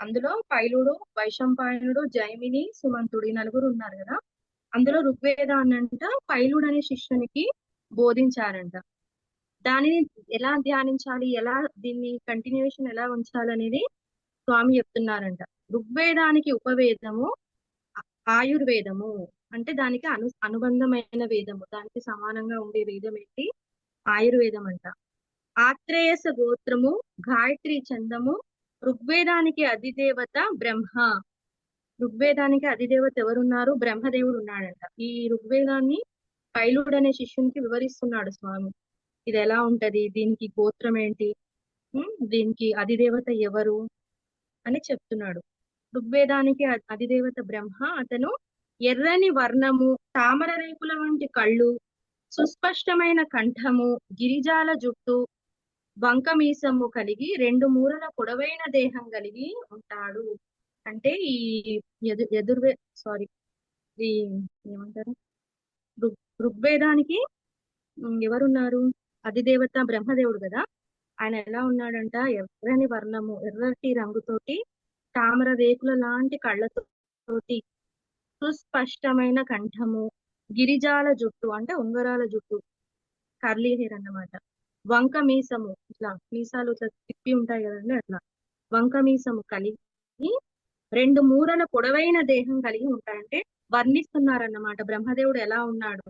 అందులో పైలుడు, వైశంపాయనుడు, జైమిని, సుమంతుడు ఈ 4 ఉన్నారు కదా. అందులో ఋగ్వేదాన్నంట పైలుడు అనే శిష్యునికి బోధించారంట. దానిని ఎలా ధ్యానించాలి, ఎలా దీన్ని కంటిన్యూషన్ ఎలా ఉంచాలనేది స్వామి చెప్తున్నారంట. ఋగ్వేదానికి ఉపవేదము ఆయుర్వేదము, అంటే దానికి అనుబంధమైన వేదము, దానికి సమానంగా ఉండే వేదం ఏంటి, ఆయుర్వేదం అంట. ఆత్రేయస గోత్రము, గాయత్రి చందము, ఋగ్వేదానికి అధిదేవత బ్రహ్మ. ఋగ్వేదానికి అధిదేవత ఎవరున్నారు, బ్రహ్మదేవుడు ఉన్నాడంట. ఈ ఋగ్వేదాన్ని పైలుడు అనే శిష్యునికి వివరిస్తున్నాడు స్వామి. ఇది ఎలా ఉంటది, దీనికి గోత్రం ఏంటి, దీనికి అధిదేవత ఎవరు అని చెప్తున్నాడు. ఋగ్వేదానికి అధిదేవత బ్రహ్మ. అతను ఎర్రని వర్ణము, తామర రేకుల వంటి కళ్ళు, సుస్పష్టమైన కంఠము, గిరిజాల జుట్టు, వంకమీసము కలిగి 2 మూరల పొడవైన దేహం కలిగి ఉంటాడు. అంటే ఈ ఈ ఏమంటారు, ఋగ్వేదానికి ఎవరున్నారు, అధిదేవత బ్రహ్మదేవుడు కదా. ఆయన ఎలా ఉన్నాడంట, ఎర్రని వర్ణము, ఎర్రటి రంగుతోటి, తామర రేకుల లాంటి కళ్ళతోటి, సుస్పష్టమైన కంఠము, గిరిజాల జుట్టు అంటే ఉంగరాల జుట్టు, కర్లీ హెయిర్ అన్నమాట, వంక మీసము, ఇట్లా మీసాలు ఇట్లా తిప్పి ఉంటాయి కదండి అట్లా, వంక మీసము కలిగి 2 మూరల పొడవైన దేహం కలిగి ఉంటాడంటే వర్ణిస్తున్నారన్నమాట బ్రహ్మదేవుడు ఎలా ఉన్నాడు,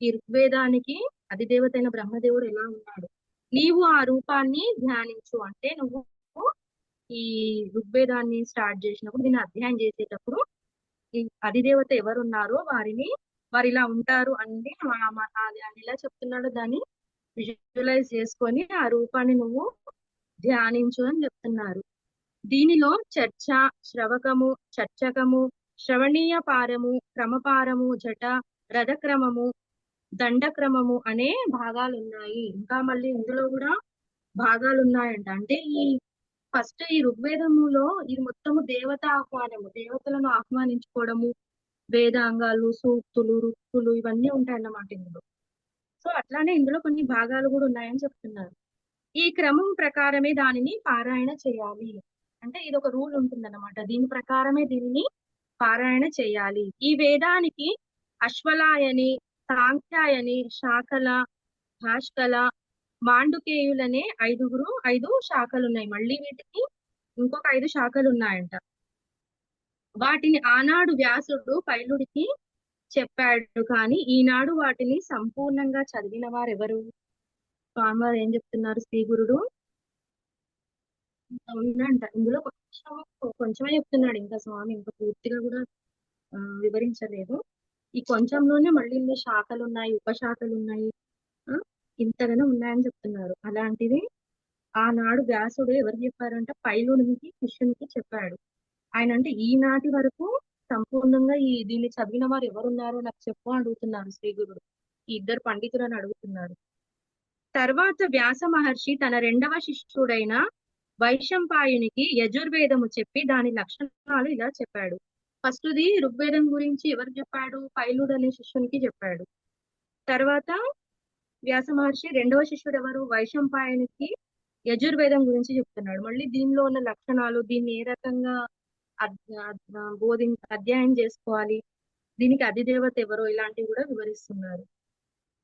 ఈ ఋగ్వేదానికి అధిదేవత అయిన బ్రహ్మదేవుడు ఎలా ఉన్నాడు. నీవు ఆ రూపాన్ని ధ్యానించు అంటే, నువ్వు ఈ ఋగ్వేదాన్ని స్టార్ట్ చేసినప్పుడు, దీన్ని అధ్యయనం చేసేటప్పుడు ఈ అధిదేవత ఎవరున్నారో వారు ఇలా ఉంటారు అని ఎలా చెప్తున్నాడో దాన్ని విజువలైజ్ చేసుకొని ఆ రూపాన్ని నువ్వు ధ్యానించు అని చెప్తున్నారు. దీనిలో చర్చ, శ్రవకము, చర్చకము, శ్రవణీయ పారము, క్రమపారము, జట, రథక్రమము, దండక్రమము అనే భాగాలు ఉన్నాయి. ఇంకా మళ్ళీ ఇందులో కూడా భాగాలు ఉన్నాయంట. అంటే ఈ ఫస్ట్ ఈ ఋగ్వేదములో ఇది మొత్తము దేవత ఆహ్వానము, దేవతలను ఆహ్వానించుకోవడము, వేదాంగాలు, సూక్తులు, రుక్కులు ఇవన్నీ ఉంటాయన్నమాట ఇందులో. సో అట్లానే ఇందులో కొన్ని భాగాలు కూడా ఉన్నాయని చెప్తున్నారు. ఈ క్రమం ప్రకారమే దానిని పారాయణ చేయాలి. అంటే ఇది ఒక రూల్ ఉంటుందన్నమాట, దీని ప్రకారమే దీనిని పారాయణ చేయాలి. ఈ వేదానికి అశ్వలాయని, సాంఖ్యాయని, శాకల, భాష్కల, మాండుకేయులనే ఐదు శాఖలు ఉన్నాయి. మళ్ళీ వీటికి ఇంకొక 5 శాఖలు ఉన్నాయంట. వాటిని ఆనాడు వ్యాసుడు పైలుడికి చెప్పాడు, కానీ ఈనాడు వాటిని సంపూర్ణంగా చదివిన వారెవరు? స్వామివారు ఏం చెప్తున్నారు శ్రీ గురుడు? ఉందంట ఇందులో కొంచెమే చెప్తున్నాడు, ఇంకా స్వామి ఇంకా పూర్తిగా కూడా వివరించలేదు. ఈ కొంచెంలోనే మళ్ళీ ఇందులో శాఖలు ఉన్నాయి, ఉపశాఖలు ఉన్నాయి, ఆ, ఇంతగానో ఉన్నాయని చెప్తున్నారు. అలాంటిది ఆనాడు వ్యాసుడు ఎవరు చెప్పారంట? పైలునికి, శిష్యునికి చెప్పాడు. ఆయన అంటే ఈనాటి వరకు సంపూర్ణంగా దీన్ని చదివిన వారు ఎవరున్నారో నాకు చెప్పు అడుగుతున్నారు శ్రీ గురుడు. ఈ ఇద్దరు పండితులను అడుగుతున్నారు. తర్వాత వ్యాస మహర్షి తన 2వ శిష్యుడైన వైశంపాయునికి యజుర్వేదము చెప్పి దాని లక్షణాలు ఇలా చెప్పాడు. ఫస్ట్ది ఋగ్వేదం గురించి ఎవరు చెప్పాడు? పైలుడు అనే శిష్యునికి చెప్పాడు. తర్వాత వ్యాస మహర్షి 2వ శిష్యుడు ఎవరు? వైశంపాయనికి యజుర్వేదం గురించి చెప్తున్నాడు. మళ్ళీ దీనిలో ఉన్న లక్షణాలు, దీన్ని ఏ రకంగా అధ్యయనం చేసుకోవాలి, దీనికి అధిదేవత ఎవరో, ఇలాంటివి కూడా వివరిస్తున్నారు.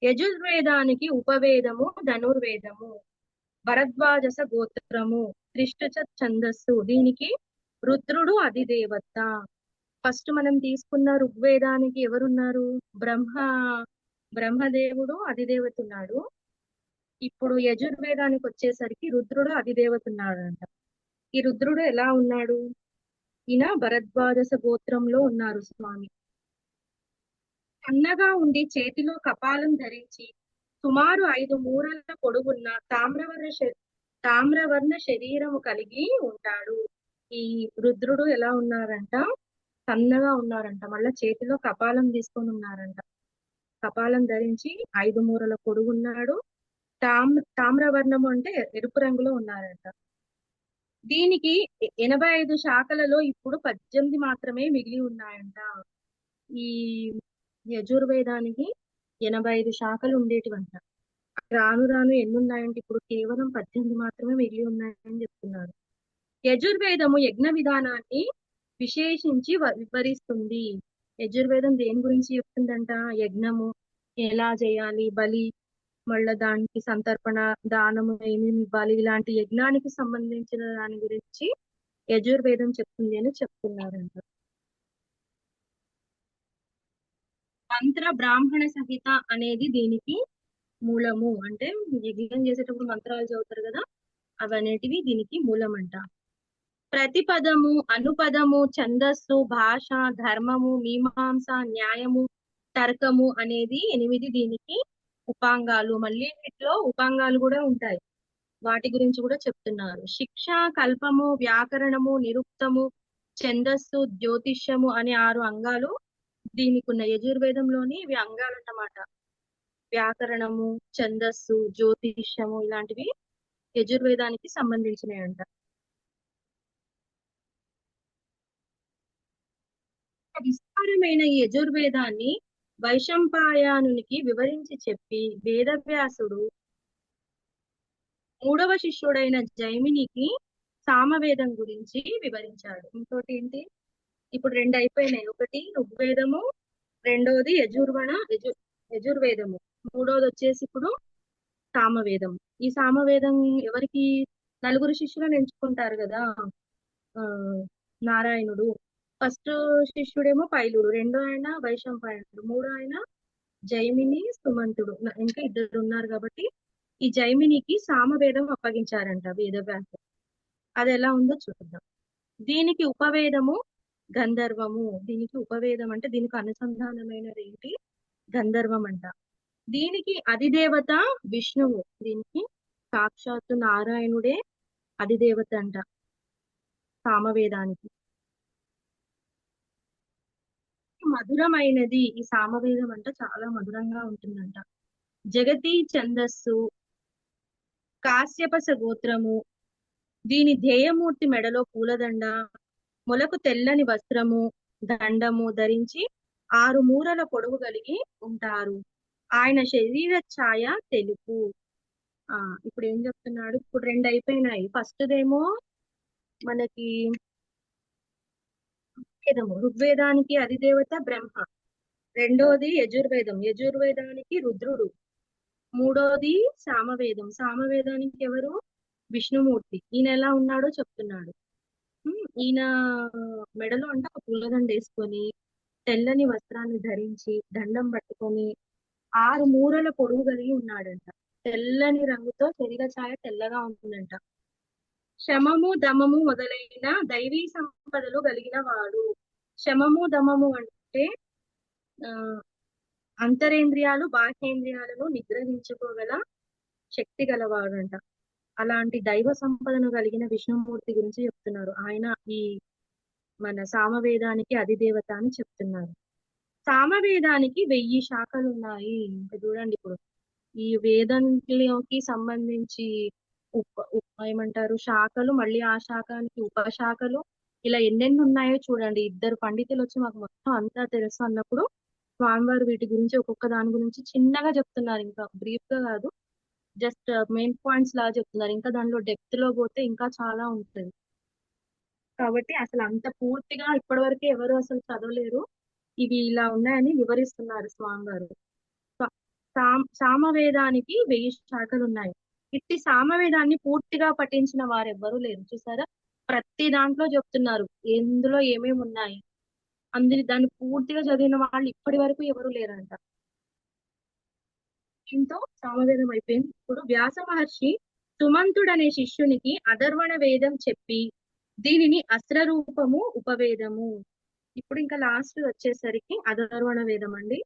యజుర్వేదానికి ఉపవేదము ధనుర్వేదము, భరద్వాజస గోత్రము, త్రిష్టచ ఛందస్సు, దీనికి రుద్రుడు అధిదేవత. ఫస్ట్ మనం తీసుకున్న ఋగ్వేదానికి ఎవరున్నారు? బ్రహ్మదేవుడు అధిదేవత ఉన్నాడు. ఇప్పుడు యజుర్వేదానికి వచ్చేసరికి రుద్రుడు అధిదేవత ఉన్నాడంట. ఈ రుద్రుడు ఎలా ఉన్నాడు? ఈయన భరద్వాజస గోత్రంలో ఉన్నారు స్వామి. సన్నగా ఉండి చేతిలో కపాలం ధరించి సుమారు 5 మూరల పొడుగున్న తామ్రవర్ణ శరీరము కలిగి ఉంటాడు. ఈ రుద్రుడు ఎలా ఉన్నారంట? సన్నగా ఉన్నారంట, మళ్ళా చేతిలో కపాలం తీసుకొని ఉన్నారంట. కపాలం ధరించి 5 మూరల పొడుగున్నాడు. తామ్రవర్ణము అంటే ఎరుపు రంగులో ఉన్నారంట. దీనికి 85 శాఖలలో ఇప్పుడు 18 మాత్రమే మిగిలి ఉన్నాయంట. ఈ యజుర్వేదానికి 85 శాఖలు ఉండేటివంట. రాను రాను ఎన్ని ఉన్నాయంటే ఇప్పుడు కేవలం 18 మాత్రమే మిగిలి ఉన్నాయని చెప్తున్నారు. యజుర్వేదము యజ్ఞ విధానాన్ని విశేషించి వివరిస్తుంది. యజుర్వేదం దేని గురించి చెప్తుందంట? యజ్ఞము ఎలా చేయాలి, బలి, మళ్ళా దానికి సంతర్పణ, దానము ఏమేమి ఇవ్వాలి, ఇలాంటి యజ్ఞానికి సంబంధించిన దాని గురించి యజుర్వేదం చెప్తుంది అని చెప్తున్నారంట. మంత్ర బ్రాహ్మణ సహిత అనేది దీనికి మూలము. అంటే యజ్ఞం చేసేటప్పుడు మంత్రాలు చదువుతారు కదా, అవి అనేటివి దీనికి మూలం అంట. ప్రతిపదము, అనుపదము, ఛందస్సు, భాష, ధర్మము, మీమాంస, న్యాయము, తర్కము అనేది 8 దీనికి ఉపాంగాలు. మళ్ళీ వీటిలో ఉపాంగాలు కూడా ఉంటాయి, వాటి గురించి కూడా చెప్తున్నారు. శిక్ష, కల్పము, వ్యాకరణము, నిరుక్తము, ఛందస్సు, జ్యోతిష్యము అనే 6 అంగాలు దీనికి ఉన్న యజుర్వేదంలోని ఇవి అంగాలు అన్నమాట. వ్యాకరణము, ఛందస్సు, జ్యోతిష్యము ఇలాంటివి యజుర్వేదానికి సంబంధించినవి అంట. విస్తారమైన ఈ యజుర్వేదాన్ని వైశంపాయనునికి వివరించి చెప్పి వేదవ్యాసుడు 3వ శిష్యుడైన జైమినికి సామవేదం గురించి వివరించాడు. ఇంకోటి ఏంటి? ఇప్పుడు 2 అయిపోయినాయి. ఒకటి ఋగ్వేదము, రెండోది యజుర్వేదము, మూడోది వచ్చేసి ఇప్పుడు సామవేదం. ఈ సామవేదం ఎవరికి? 4 శిష్యులను ఎంచుకుంటారు కదా, నారాయణుడు. ఫస్ట్ శిష్యుడేమో పైలుడు, రెండో ఆయన వైశంపాయనుడు, మూడో ఆయన జైమిని, సుమంతుడు. ఇంకా 2 ఉన్నారు కాబట్టి ఈ జైమినికి సామవేదం అప్పగించారంట వేదవ్యాసుడు. అది ఎలా ఉందో చూద్దాం. దీనికి ఉపవేదము గంధర్వము. దీనికి ఉపవేదం అంటే దీనికి అనుసంధానమైనది ఏంటి? గంధర్వం అంట. దీనికి అధిదేవత విష్ణువు. దీనికి సాక్షాత్తు నారాయణుడే అధిదేవత అంట సామవేదానికి. మధురమైనది ఈ సామవేదం అంట, చాలా మధురంగా ఉంటుందంట. జగతి ఛందస్సు, కాశ్యపస గోత్రము, దీని ధ్యేయమూర్తి మెడలో పూలదండ, మొలకు తెల్లని వస్త్రము, దండము ధరించి 6 మూరల పొడవు కలిగి ఉంటారు. ఆయన శరీర ఛాయ తెలుపు. ఆ ఇప్పుడు ఏం చెప్తున్నాడు? ఇప్పుడు 2 అయిపోయినాయి. ఫస్ట్దేమో మనకి ఋగ్వేదానికి అధిదేవత బ్రహ్మ. రెండోది యజుర్వేదం, యజుర్వేదానికి రుద్రుడు. మూడోది సామవేదం, సామవేదానికి ఎవరు? విష్ణుమూర్తి. ఈయన ఎలా ఉన్నాడో చెప్తున్నాడు. ఈయన మెడలో అంటే ఒక పూలదండ వేసుకొని, తెల్లని వస్త్రాన్ని ధరించి, దండం పట్టుకొని 6 మూరల పొడవు కలిగి ఉన్నాడంట. తెల్లని రంగుతో శరీర ఛాయ తెల్లగా ఉంటుందంట. శమము దమము మొదలైన దైవీ సంపదలు కలిగిన వాడు. శమము దమము అంటే ఆ అంతరేంద్రియాలు బాహ్యేంద్రియాలను నిగ్రహించుకోగల శక్తి గలవాడంట. అలాంటి దైవ సంపదను కలిగిన విష్ణుమూర్తి గురించి చెప్తున్నారు. ఆయన ఈ మన సామవేదానికి అధిదేవత అని చెప్తున్నారు. సామవేదానికి 1000 శాఖలు ఉన్నాయి. ఇంకా చూడండి, ఇప్పుడు ఈ వేదంలోకి సంబంధించి ఏమంటారు శాఖలు, మళ్ళీ ఆ శాఖానికి ఉపశాఖలు, ఇలా ఎన్నెన్ని ఉన్నాయో చూడండి. ఇద్దరు పండితులు వచ్చి మాకు మొత్తం అంతా తెలుసు అన్నప్పుడు స్వామివారు వీటి గురించి ఒక్కొక్క దాని గురించి చిన్నగా చెప్తున్నారు. ఇంకా బ్రీఫ్ గా కాదు, జస్ట్ మెయిన్ పాయింట్స్ లాగా చెప్తున్నారు. ఇంకా దానిలో డెప్త్ లో పోతే ఇంకా చాలా ఉంటుంది. కాబట్టి అసలు అంత పూర్తిగా ఇప్పటి ఎవరు అసలు చదవలేరు. ఇవి ఇలా ఉన్నాయని వివరిస్తున్నారు స్వామివారు. సామవేదానికి 1000 శాఖలు ఉన్నాయి. ఇట్టి సామవేదాన్ని పూర్తిగా పఠించిన వారెవ్వరూ లేరు. చూసారా, ప్రతి దాంట్లో చెప్తున్నారు ఎందులో ఏమేమి ఉన్నాయి. దాన్ని పూర్తిగా చదివిన వాళ్ళు ఇప్పటి వరకు ఎవరు లేరంట. దీంతో సామవేదం అయిపోయింది. ఇప్పుడు వ్యాస మహర్షి సుమంతుడనే శిష్యునికి అధర్వణ వేదం చెప్పి దీనిని అస్త్రరూపము ఉపవేదము. ఇప్పుడు ఇంకా లాస్ట్ వచ్చేసరికి అధర్వణ వేదం అండి.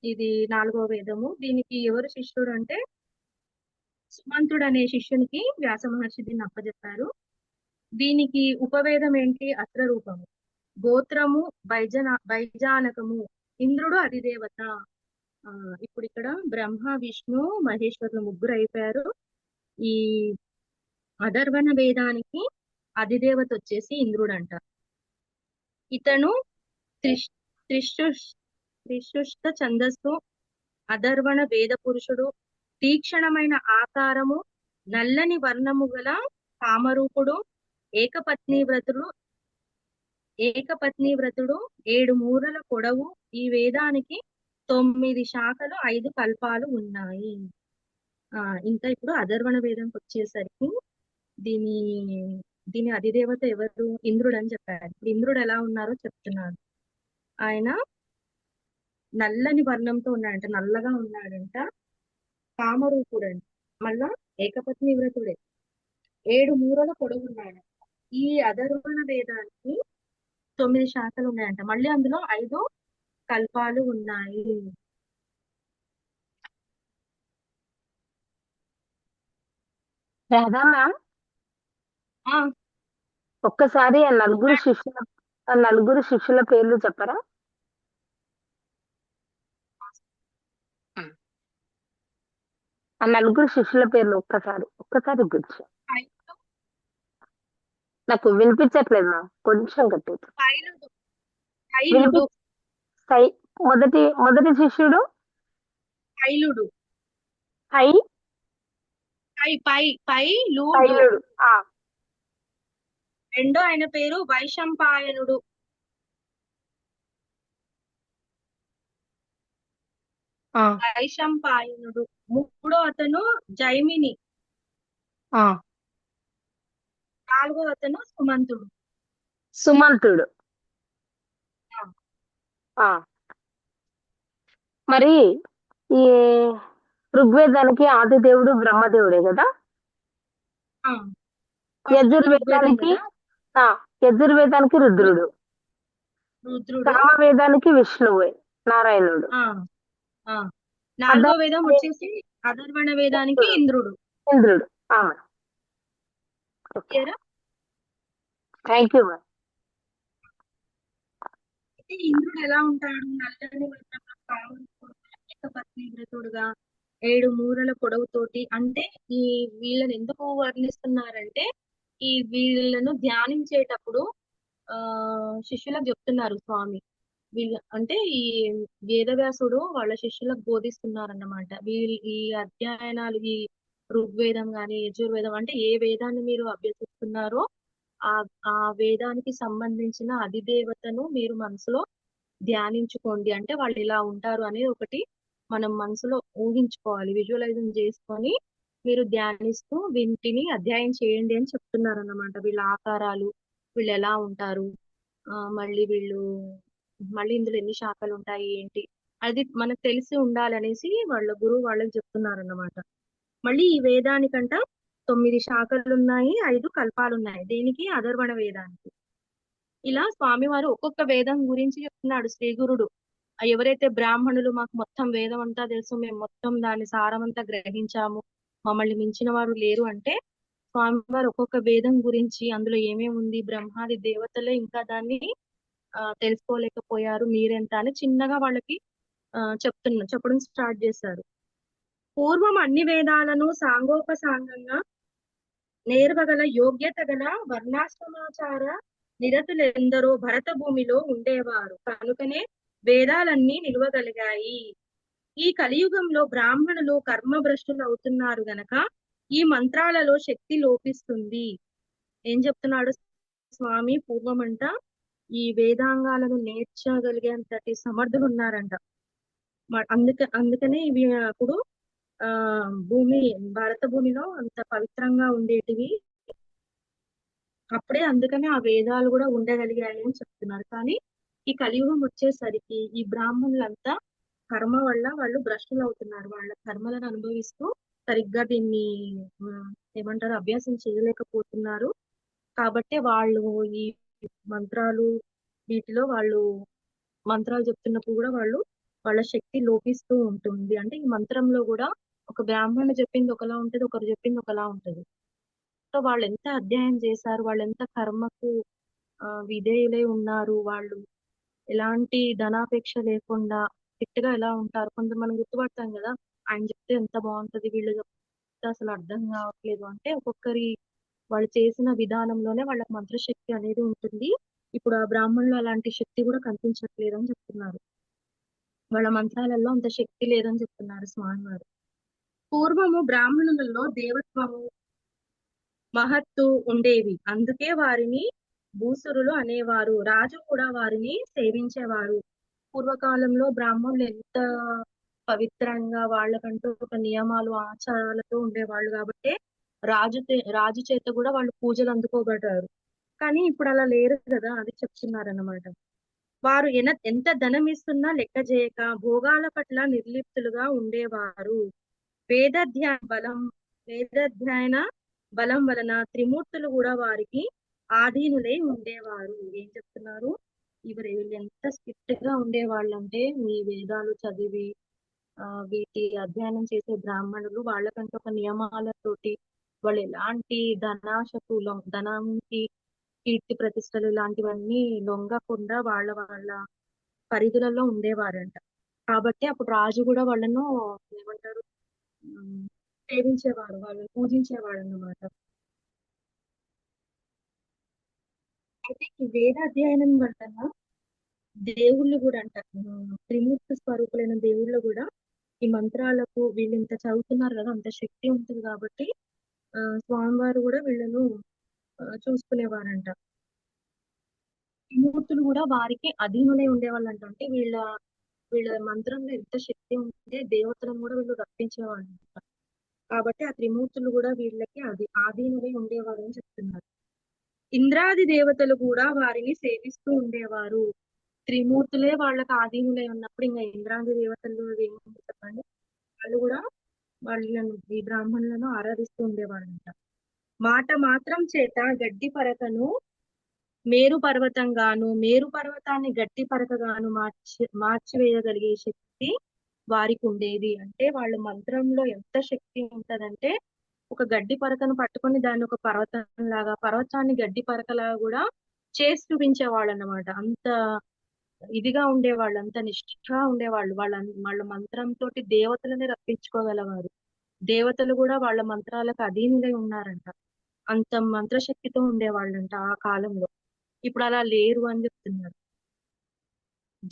ఇది 4వ వేదము. దీనికి ఎవరు శిష్యుడు అంటే సుమంతుడు అనే శిష్యునికి వ్యాస మహర్షి దీన్ని అప్పచెప్పారు. దీనికి ఉపవేదం ఏంటి? అస్త్రరూపము. గోత్రము బైజానకము. ఇంద్రుడు అధిదేవత. ఇప్పుడు ఇక్కడ బ్రహ్మ విష్ణు మహేశ్వరులు ముగ్గురు అయిపోయారు. ఈ అధర్వణ వేదానికి అధిదేవత వచ్చేసి ఇంద్రుడు అంట. ఇతను త్రిశుష్ట ఛందస్సు, అధర్వణ వేద పురుషుడు, తీక్షణమైన ఆకారము, నల్లని వర్ణము గల కామరూపుడు, ఏకపత్ని వ్రతుడు 7 మూరల పొడవు. ఈ వేదానికి 9 శాఖలు 5 కల్పాలు ఉన్నాయి. ఇంకా ఇప్పుడు అధర్వణ వేదంకి వచ్చేసరికి దీని అధిదేవత ఎవరు? ఇంద్రుడు అని చెప్పారు. ఇప్పుడు ఇంద్రుడు ఎలా ఉన్నారో చెప్తున్నాడు. ఆయన నల్లని వర్ణంతో ఉన్నాడంట, నల్లగా ఉన్నాడంట, కామరూపుడంట, మళ్ళా ఏకపత్ని వ్రతుడే, 7 మూరల పొడవు ఉన్నాడంట. ఈ అధర్వణ వేదానికి 9 శాఖలు ఉన్నాయంట. మళ్ళీ అందులో 5 కల్పాలు ఉన్నాయి. రాధా మ్యామ్, ఆ ఒక్కసారి ఆ నలుగురు శిష్యుల పేర్లు చెప్పరా? ఆ నలుగురు శిష్యుల పేర్లు ఒక్కసారి గుర్తు. నాకు వినిపించట్లేదు మ్యామ్, కొంచెం గట్టి. మొదటి శిష్యుడు పైలుడు. రెండో ఆయన పేరు వైశంపాయనుడు. మూడో అతను జైమిని. 4వ అతను సుమంతుడు. మరి ఈ ఋగ్వేదానికి ఆది దేవుడు బ్రహ్మదేవుడే కదా. యజుర్వేదానికి రుద్రుడు. సామవేదానికి విష్ణువే, నారాయణుడు. 4వ వేదం వచ్చేసి అధర్వణ వేదానికి ఇంద్రుడు. Thank you ma'am. ఇంద్రుడు ఎలా ఉంటాడు? నల్లని పత్ని వ్రతుడుగా 7 మూరల పొడవుతోటి. అంటే వీళ్ళని ఎందుకు వర్ణిస్తున్నారంటే ఈ వీళ్ళను ధ్యానించేటప్పుడు ఆ శిష్యులకు చెప్తున్నారు స్వామి. వీళ్ళ అంటే ఈ వేదవ్యాసుడు వాళ్ళ శిష్యులకు బోధిస్తున్నారన్నమాట. ఈ అధ్యయనాలు, ఈ ఋగ్వేదం గాని యజుర్వేదం అంటే ఏ వేదాన్ని మీరు అభ్యసిస్తున్నారో ఆ ఆ వేదానికి సంబంధించిన అధిదేవతను మీరు మనసులో ధ్యానించుకోండి. అంటే వాళ్ళు ఇలా ఉంటారు అనేది ఒకటి మనం మనసులో ఊహించుకోవాలి, విజువలైజింగ్ చేసుకొని మీరు ధ్యానిస్తూ వీటిని అధ్యయనం చేయండి అని చెప్తున్నారు అన్నమాట. వీళ్ళ ఆకారాలు, వీళ్ళు ఎలా ఉంటారు, మళ్ళీ మళ్ళీ ఇందులో ఎన్ని శాఖలు ఉంటాయి ఏంటి, అది మనకు తెలిసి ఉండాలనేసి వాళ్ళ గురువు వాళ్ళకి చెప్తున్నారు అన్నమాట. మళ్ళీ ఈ వేదానికంట 9 శాఖలు ఉన్నాయి, 5 కల్పాలు ఉన్నాయి. దేనికి? అథర్వణ వేదానికి. ఇలా స్వామివారు ఒక్కొక్క వేదం గురించి చెప్తున్నాడు శ్రీ గురుడు. ఎవరైతే బ్రాహ్మణులు మాకు మొత్తం వేదం అంతా తెలుసు, మేము మొత్తం దాని సారమంతా గ్రహించాము, మమ్మల్ని మించిన వారు లేరు అంటే, స్వామివారు ఒక్కొక్క వేదం గురించి అందులో ఏమేమి ఉంది, బ్రహ్మాది దేవతలే ఇంకా దాన్ని తెలుసుకోలేకపోయారు, మీరెంత అని చిన్నగా వాళ్ళకి చెప్పడం స్టార్ట్ చేశారు. పూర్వం అన్ని వేదాలను సాంగోపసాంగంగా నేర్వగల యోగ్యత గల వర్ణాశ్రమాచార నిరతులెందరో భరత భూమిలో ఉండేవారు కనుకనే వేదాలన్నీ నిలువగలిగాయి. ఈ కలియుగంలో బ్రాహ్మణులు కర్మభ్రష్టులు అవుతున్నారు గనక ఈ మంత్రాలలో శక్తి లోపిస్తుంది. ఏం చెప్తున్నాడు స్వామి? పూర్వమంట ఈ వేదాంగాలను నేర్చగలిగేంతటి సమర్థులు ఉన్నారంట. అందుకనే ఇవి అప్పుడు ఆ భూమి, భారత భూమిలో అంత పవిత్రంగా ఉండేటివి. అప్పుడే అందుకనే ఆ వేదాలు కూడా ఉండగలిగాయి అని చెప్తున్నారు. కానీ ఈ కలియుగం వచ్చేసరికి ఈ బ్రాహ్మణులంతా కర్మ వల్ల వాళ్ళు భ్రష్టులు అవుతున్నారు. వాళ్ళ కర్మలను అనుభవిస్తూ సరిగ్గా దీన్ని ఆ, ఏమంటారు, అభ్యాసం చేయలేకపోతున్నారు. కాబట్టి వాళ్ళు ఈ మంత్రాలు, వీటిలో వాళ్ళు మంత్రాలు చెప్తున్నప్పుడు కూడా వాళ్ళ శక్తి లోపిస్తూ ఉంటుంది. అంటే ఈ మంత్రంలో కూడా ఒక బ్రాహ్మణుడు చెప్పింది ఒకలా ఉంటది, ఒకరు చెప్పింది ఒకలా ఉంటది. సో వాళ్ళు ఎంత అధ్యయనం చేశారు, వాళ్ళు ఎంత కర్మకు విధేయులై ఉన్నారు, వాళ్ళు ఎలాంటి ధనాపేక్ష లేకుండా ఫిట్గా ఎలా ఉంటారు. కొంచెం మనం గుర్తుపడతాం కదా, ఆయన చెప్తే ఎంత బాగుంటది, వీళ్ళు చెప్తే అసలు అర్థం కావట్లేదు అంటే ఒక్కొక్కరి వాళ్ళు చేసిన విధానంలోనే వాళ్ళకి మంత్రశక్తి అనేది ఉంటుంది. ఇప్పుడు ఆ బ్రాహ్మణులు అలాంటి శక్తి కూడా కనిపించట్లేదు అని చెప్తున్నారు. వాళ్ళ మంత్రాలలో అంత శక్తి లేదని చెప్తున్నారు స్వామివారు. పూర్వము బ్రాహ్మణులలో దేవత్వము, మహత్తు ఉండేవి. అందుకే వారిని భూసురులు అనేవారు. రాజు కూడా వారిని సేవించేవారు. పూర్వకాలంలో బ్రాహ్మణులు ఎంత పవిత్రంగా వాళ్ళకంటూ ఒక నియమాలు, ఆచారాలతో ఉండేవాళ్ళు కాబట్టి రాజు చేత కూడా వాళ్ళు పూజలు అందుకోబడ్డారు. కానీ ఇప్పుడు అలా లేరు కదా, అది చెప్తున్నారన్నమాట. వారు ఎంత ధనం ఇస్తున్నా లెక్క చేయక భోగాల పట్ల నిర్లిప్తులుగా ఉండేవారు. వేదాధ్యాయ బలం వేదాధ్యయన బలం వలన త్రిమూర్తులు కూడా వారికి ఆధీనులై ఉండేవారు. ఏం చెప్తున్నారు? వీళ్ళు ఎంత స్ట్రిక్ట్ గా ఉండేవాళ్ళంటే, మీ వేదాలు చదివి వీటి అధ్యయనం చేసే బ్రాహ్మణులు వాళ్ళకంటే ఒక నియమాలతోటి వాళ్ళు ఎలాంటి ధనానికి కీర్తి ప్రతిష్టలు ఇలాంటివన్నీ లొంగకుండా వాళ్ళ పరిధులలో ఉండేవారంట. కాబట్టి అప్పుడు రాజు కూడా వాళ్ళను ఏమంటారు, ఉమ్, సేవించేవాడు, వాళ్ళని పూజించేవాడు అన్నమాట. అయితే ఈ వేద అధ్యయనం వలన దేవుళ్ళు కూడా అంట, త్రిమూర్తి స్వరూపులైన దేవుళ్ళు కూడా ఈ మంత్రాలకు వీళ్ళు ఇంత చదువుతున్నారు కదా, అంత శక్తి ఉంటుంది కాబట్టి స్వామివారు కూడా వీళ్ళను చూసుకునేవారంట. త్రిమూర్తులు కూడా వారికి అధీనులై ఉండేవాళ్ళంట. అంటే వీళ్ళ మంత్రంలో ఎంత శక్తి ఉంటే దేవతలను కూడా వీళ్ళు రప్పించేవాళ్ళు. కాబట్టి ఆ త్రిమూర్తులు కూడా వీళ్ళకి ఆధీనులై ఉండేవారు అని చెప్తున్నారు. ఇంద్రాది దేవతలు కూడా వారిని సేవిస్తూ ఉండేవారు. త్రిమూర్తులే వాళ్ళకి ఆధీనులై ఉన్నప్పుడు ఇంకా ఇంద్రాది దేవతలు ఏముంది చెప్పండి. వాళ్ళు కూడా వాళ్ళను, ఈ బ్రాహ్మణులను ఆరాధిస్తూ ఉండేవాళ్ళంట. మాట మాత్రం చేత గడ్డి పరకను మేరు పర్వతంగాను, మేరు పర్వతాన్ని గట్టి పరకగాను మార్చివేయగలిగే శక్తి వారికి ఉండేది. అంటే వాళ్ళ మంత్రంలో ఎంత శక్తి ఉంటదంటే, ఒక గడ్డి పరకను పట్టుకొని దాన్ని ఒక పర్వతం లాగా, పర్వతాన్ని గడ్డి పరకలాగా కూడా చేసి చూపించేవాళ్ళు అన్నమాట. అంత ఇదిగా ఉండేవాళ్ళు, అంత నిష్ఠగా ఉండేవాళ్ళు. వాళ్ళ మంత్రంతో దేవతలని రప్పించుకోగలవారు. దేవతలు కూడా వాళ్ళ మంత్రాలకు అధీనులై ఉన్నారంట. అంత మంత్రశక్తితో ఉండేవాళ్ళంట ఆ కాలంలో. ఇప్పుడు అలా లేరు అని చెప్తున్నారు.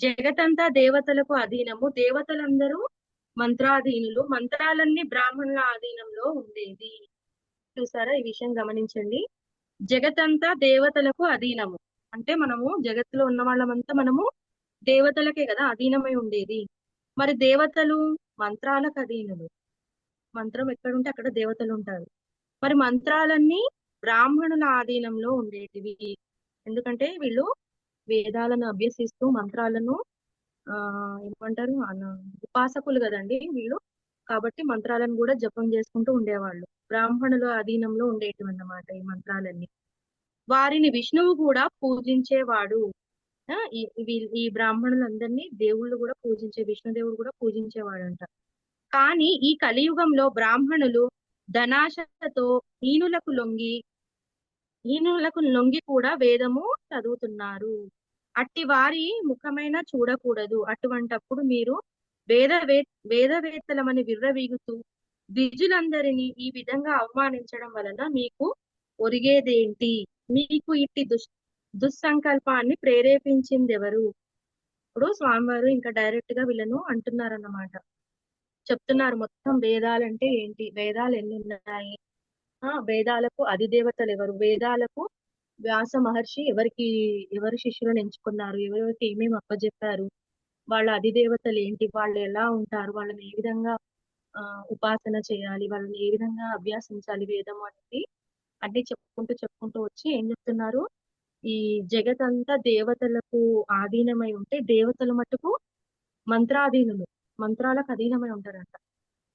జగతంతా దేవతలకు అధీనము, దేవతలందరూ మంత్రాధీనులు, మంత్రాలన్నీ బ్రాహ్మణుల ఆధీనంలో ఉండేది. చూసారా, ఈ విషయం గమనించండి. జగతంతా దేవతలకు అధీనము అంటే మనము జగత్తులో ఉన్న వాళ్ళమంతా మనము దేవతలకే కదా అధీనమై ఉండేది. మరి దేవతలు మంత్రాలకు అధీనులు. మంత్రం ఎక్కడుంటే అక్కడ దేవతలు ఉంటారు. మరి మంత్రాలన్నీ బ్రాహ్మణుల ఆధీనంలో ఉండేటివి. ఎందుకంటే వీళ్ళు వేదాలను అభ్యసిస్తూ మంత్రాలను ఆ ఏమంటారు ఉపాసకులు కదండి వీళ్ళు. కాబట్టి మంత్రాలను కూడా జపం చేసుకుంటూ ఉండేవాళ్ళు. బ్రాహ్మణుల అధీనంలో ఉండేటివి అన్నమాట ఈ మంత్రాలన్నీ. వారిని విష్ణువు కూడా పూజించేవాడు. ఈ బ్రాహ్మణులందరినీ దేవుళ్ళు కూడా విష్ణుదేవుడు కూడా పూజించేవాడంట. కానీ ఈ కలియుగంలో బ్రాహ్మణులు ధనాశతో హీనులకు లొంగి కూడా వేదము చదువుతున్నారు. అట్టి వారి ముఖమైనా చూడకూడదు. అటువంటప్పుడు మీరు వేదవేత్తలమని విర్రవీగుతూ ద్విజులందరినీ ఈ విధంగా అవమానించడం వలన మీకు ఒరిగేదేంటి? మీకు ఇట్టి దుస్సంకల్పాన్ని ప్రేరేపించిందెవరు? ఇప్పుడు స్వామివారు ఇంకా డైరెక్ట్ గా వీళ్ళను అంటున్నారన్నమాట. చెప్తున్నారు మొత్తం వేదాలంటే ఏంటి, వేదాలు ఎన్ని ఉన్నాయి, వేదాలకు అధిదేవతలు ఎవరు, వేదాలకు వ్యాస మహర్షి ఎవరు శిష్యులను ఎంచుకున్నారు, ఎవరెవరికి ఏమేమి అప్పచెప్పారు, వాళ్ళ అధిదేవతలు ఏంటి, వాళ్ళు ఎలా ఉంటారు, వాళ్ళని ఏ విధంగా ఉపాసన చేయాలి, వాళ్ళని ఏ విధంగా అభ్యాసించాలి వేదం అనేది అన్ని చెప్పుకుంటూ వచ్చి ఏం చెప్తున్నారు, ఈ జగతంతా దేవతలకు ఆధీనమై ఉంటే దేవతల మటుకు మంత్రాధీనులు, మంత్రాలకు అధీనమై ఉంటారంట.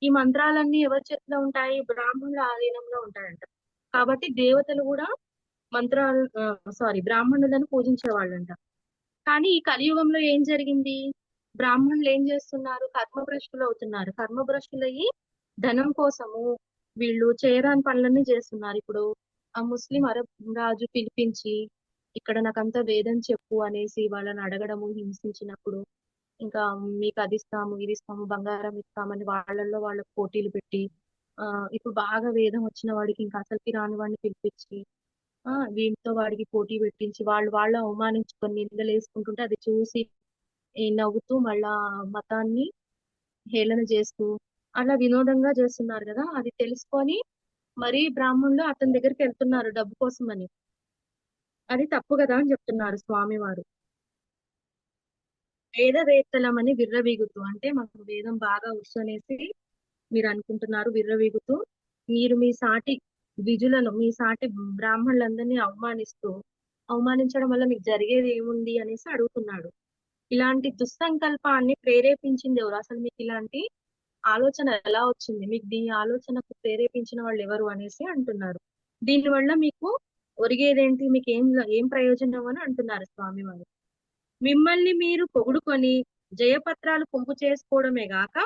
ఈ మంత్రాలన్నీ ఎవరి చేతిలో ఉంటాయి? బ్రాహ్మణుల ఆధీనంలో ఉంటాయంట. కాబట్టి దేవతలు కూడా బ్రాహ్మణులను పూజించేవాళ్ళంట. కానీ ఈ కలియుగంలో ఏం జరిగింది? బ్రాహ్మణులు ఏం చేస్తున్నారు? కర్మభ్రష్టులు అవుతున్నారు. కర్మభ్రష్టులయ్యి ధనం కోసము వీళ్ళు చేయరాని పనులన్నీ చేస్తున్నారు. ఇప్పుడు ఆ ముస్లిం అరబ్ రాజు పిలిపించి ఇక్కడ నాకంతా వేదం చెప్పు అనేసి వాళ్ళని అడగడము, హింసించినప్పుడు ఇంకా మీకు అది ఇస్తాము, ఇది ఇస్తాము, బంగారం ఇస్తామని వాళ్ళకు పోటీలు పెట్టి ఇప్పుడు బాగా వేదం వచ్చిన వాడికి ఇంకా అసలుకి రాని వాడిని పిలిపించి వీటితో వాడికి పోటీ పెట్టించి వాళ్ళు అవమానించుకొని నిందలు వేసుకుంటుంటే అది చూసి నవ్వుతూ మళ్ళా మతాన్ని హేళన చేస్తూ అలా వినోదంగా చేస్తున్నారు కదా. అది తెలుసుకొని మరీ బ్రాహ్మణులు అతని దగ్గరికి వెళ్తున్నారు డబ్బు కోసం అని. అది తప్పు కదా అని చెప్తున్నారు స్వామివారు. వేదవేత్తలమని విర్రవీగుతూ అంటే మాకు వేదం బాగా వచ్చు అనేసి మీరు అనుకుంటున్నారు. విర్రవీగుతూ మీరు మీ సాటి ద్విజులను, మీ సాటి బ్రాహ్మణులందరినీ అవమానించడం వల్ల మీకు జరిగేది ఏముంది అనేసి అడుగుతున్నాడు. ఇలాంటి దుస్సంకల్పాన్ని ప్రేరేపించింది ఎవరు? అసలు మీకు ఇలాంటి ఆలోచన ఎలా వచ్చింది? మీకు దీని ఆలోచనకు ప్రేరేపించిన వాళ్ళు ఎవరు అనేసి అంటున్నారు. దీనివల్ల మీకు ఒరిగేదేంటి, మీకు ఏం ప్రయోజనం అని అంటున్నారు స్వామివారు. మిమ్మల్ని మీరు పొగుడుకొని జయపత్రాలు పొంపు చేసుకోవడమే గాక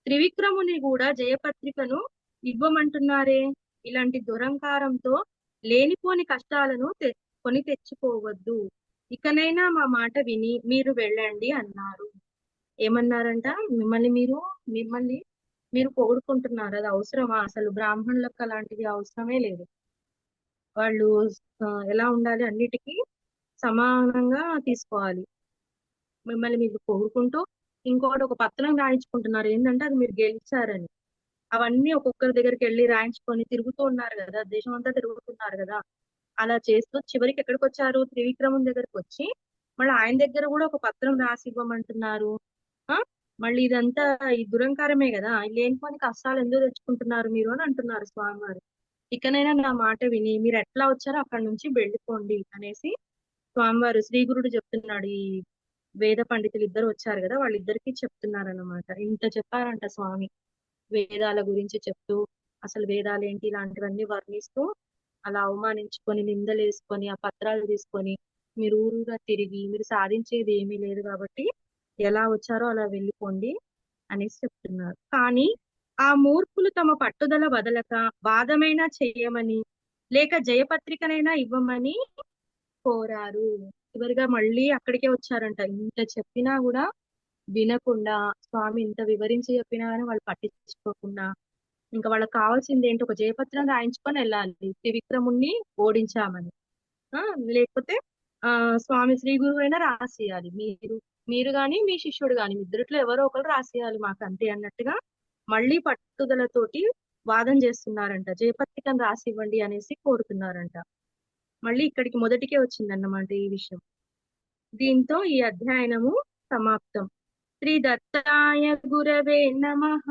త్రివిక్రముని కూడా జయపత్రికను ఇవ్వమంటున్నారే. ఇలాంటి దురంకారంతో లేనిపోని కష్టాలను కొని తెచ్చుకోవద్దు. ఇకనైనా మా మాట విని మీరు వెళ్ళండి అన్నారు. ఏమన్నారంట? మిమ్మల్ని మీరు పొగుడుకుంటున్నారు. అది అవసరమా? అసలు బ్రాహ్మణులకు అలాంటిది అవసరమే లేదు. వాళ్ళు ఎలా ఉండాలి, అన్నిటికీ సమానంగా తీసుకోవాలి. మిమ్మల్ని మీరు పొగుడుకుంటూ ఇంకోటి ఒక పత్రం రాయించుకుంటున్నారు. ఏంటంటే అది మీరు గెలిచారని. అవన్నీ ఒక్కొక్కరి దగ్గరికి వెళ్ళి రాయించుకొని తిరుగుతూ ఉన్నారు కదా, దేశం అంతా తిరుగుతున్నారు కదా. అలా చేస్తూ చివరికి ఎక్కడికి వచ్చారు? త్రివిక్రమం దగ్గరికి వచ్చి మళ్ళీ ఆయన దగ్గర కూడా ఒక పత్రం రాసి ఇవ్వమంటున్నారు. మళ్ళీ ఇదంతా ఈ దురంకారమే కదా, లేనిపోని కష్టాలు ఎందుకు తెచ్చుకుంటున్నారు మీరు అని అంటున్నారు స్వామివారు. ఇకనైనా నా మాట విని మీరు ఎట్లా వచ్చారో అక్కడి నుంచి వెళ్ళిపోండి అనేసి స్వామివారు శ్రీగురుడు చెప్తున్నాడు. ఈ వేద పండితులు ఇద్దరు వచ్చారు కదా, వాళ్ళిద్దరికి చెప్తున్నారు అన్నమాట. ఇంత చెప్పారంట స్వామి వేదాల గురించి చెప్తూ, అసలు వేదాలు ఏంటి ఇలాంటివన్నీ వర్ణిస్తూ, అలా అవమానించుకొని నిందలేసుకొని ఆ పత్రాలు తీసుకొని మీరు ఊరుగా తిరిగి మీరు సాధించేది ఏమీ లేదు కాబట్టి ఎలా వచ్చారో అలా వెళ్ళిపోండి అనేసి చెప్తున్నారు. కానీ ఆ మూర్ఖులు తమ పట్టుదల వదలక వాదమైనా చేయమని లేక జయపత్రికనైనా ఇవ్వమని కోరారు. చివరిగా మళ్ళీ అక్కడికే వచ్చారంట. ఇంత చెప్పినా కూడా వినకుండా, స్వామి ఇంత వివరించి చెప్పినా కానీ వాళ్ళు పట్టించుకోకుండా ఇంకా వాళ్ళకి కావాల్సింది ఏంటి, ఒక జయపత్రం రాయించుకొని వెళ్ళాలి, త్రివిక్రముణ్ణి ఓడించామని. ఆ లేకపోతే స్వామి శ్రీ గురువు అయినా రాసియాలి, మీరు గాని మీ శిష్యుడు గాని, మీ ఇద్దరిట్లో ఎవరో ఒకరు రాసియాలి మాకు అంతే అన్నట్టుగా మళ్ళీ పట్టుదలతోటి వాదన చేస్తున్నారంట. జయపత్రికం రాసి ఇవ్వండి అనేసి కోరుతున్నారంట. మళ్ళీ ఇక్కడికి మొదటికే వచ్చిందన్నమాట ఈ విషయం. దీంతో ఈ అధ్యయనము సమాప్తం. శ్రీ దత్తాయ గురవే నమః.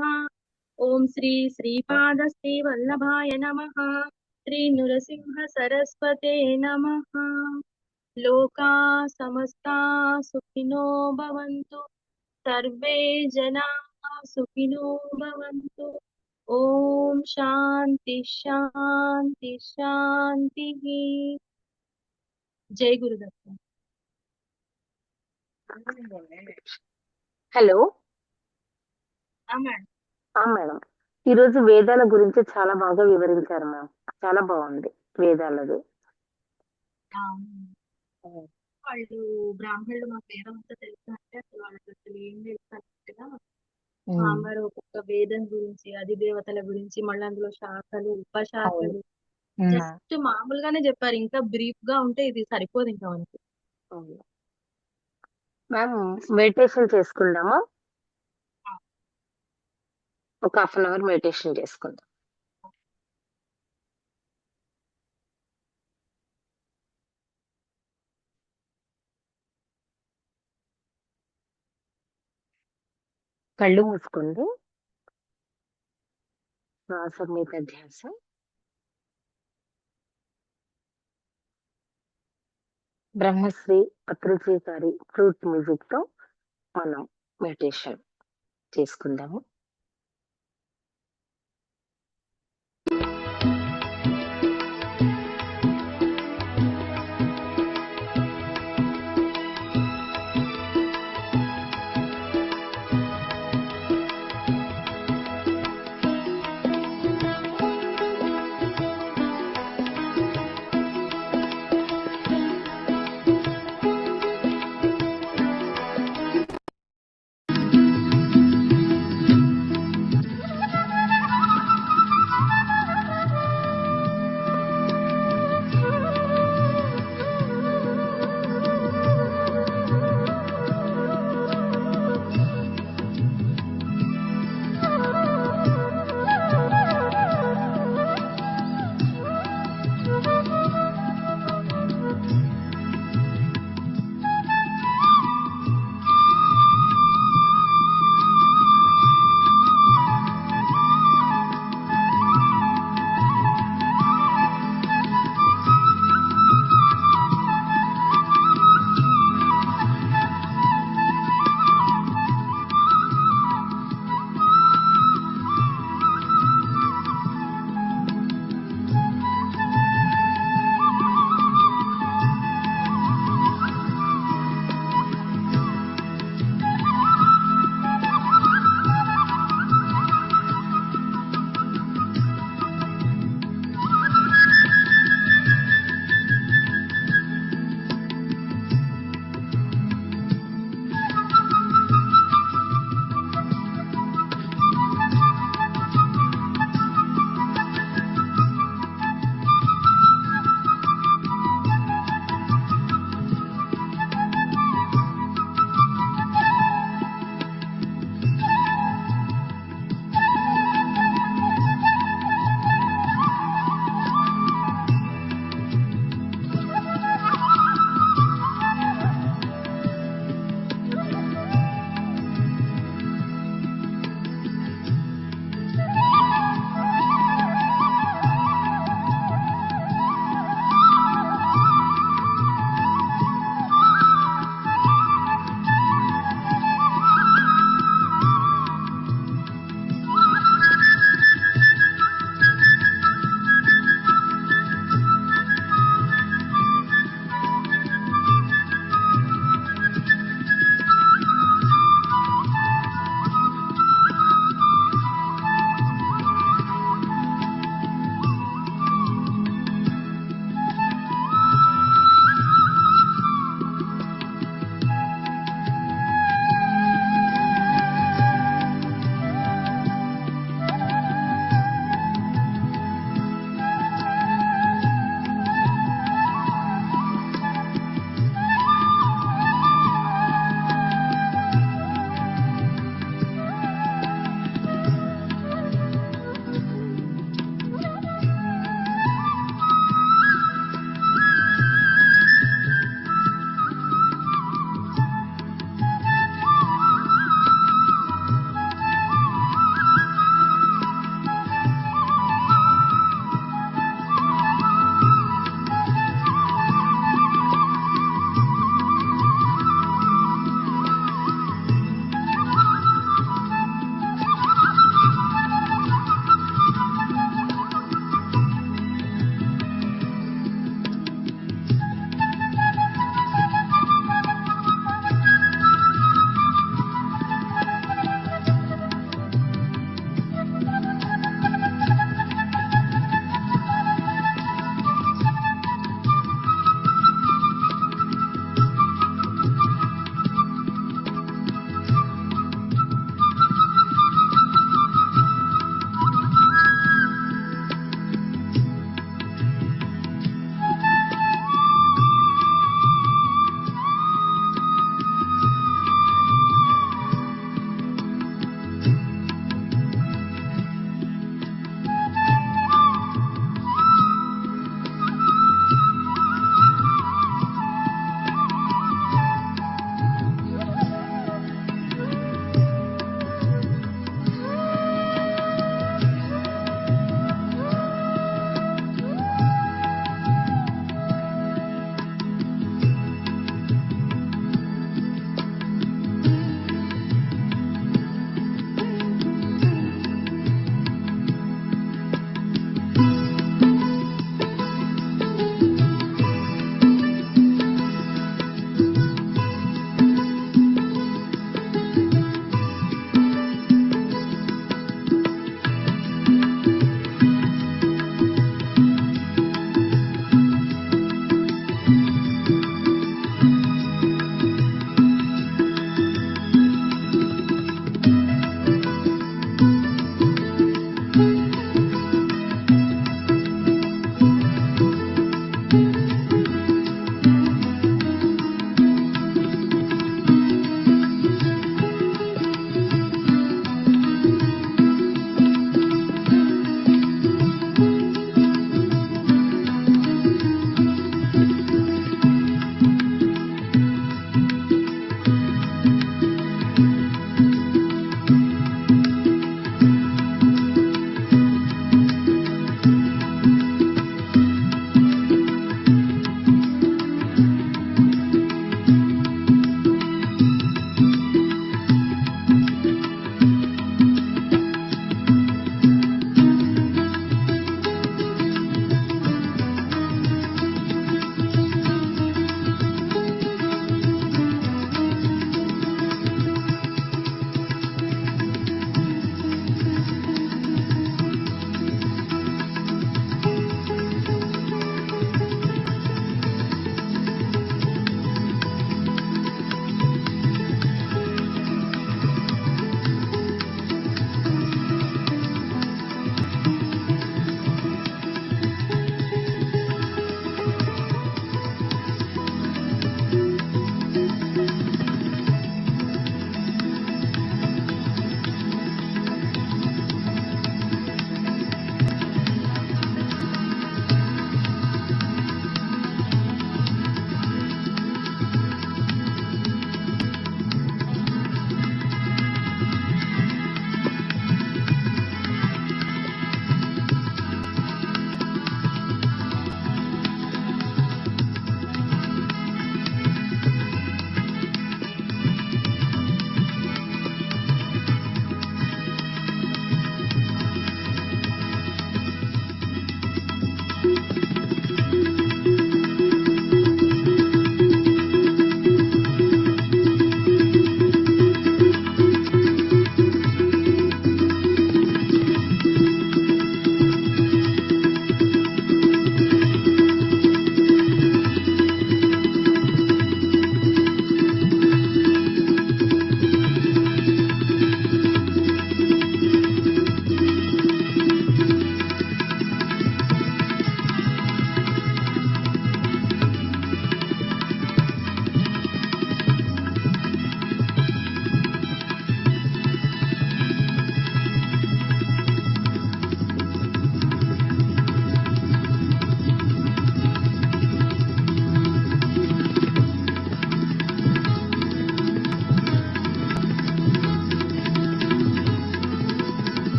ఓం శ్రీ శ్రీపాద శ్రీ వల్లభాయ నమః. శ్రీ నృసింహ సరస్వతే నమః. లోకా సమస్తా సుఖినో భవంతు. సర్వే జనా సుఖినో భవంతు. ఓం శాంతి శాంతి శాంతి. జై గురుదత్త. హలో. మేడం. మేడం, ఈరోజు వేదాల గురించి చాలా బాగా వివరించారు మ్యామ్. చాలా బాగుంది వేదాలది. వాళ్ళు బ్రాహ్మణులు మా పేరంతా తెలుసు అంటే అసలు వాళ్ళకి అసలు ఏం తెలుసు అన్నట్టుగా మరి ఒక్కొక్క వేదం గురించి, అధిదేవతల గురించి, మళ్ళీ అందులో శాఖలు, ఉపశాఖలు జస్ట్ మామూలుగానే చెప్పారు. ఇంకా బ్రీఫ్ గా ఉంటే ఇది సరిపోదు ఇంకా మనకి. మ్యామ్, మెడిటేషన్ చేసుకుందామా? ఒక 1/2 అవర్ మెడిటేషన్ చేసుకుందాం. కళ్ళు మూసుకోండి. శ్వాస మీద ధ్యాస. బ్రహ్మశ్రీ పత్రిజీ గారి ఫ్లూట్ మ్యూజిక్ తో మనం మెడిటేషన్ చేసుకుందాము.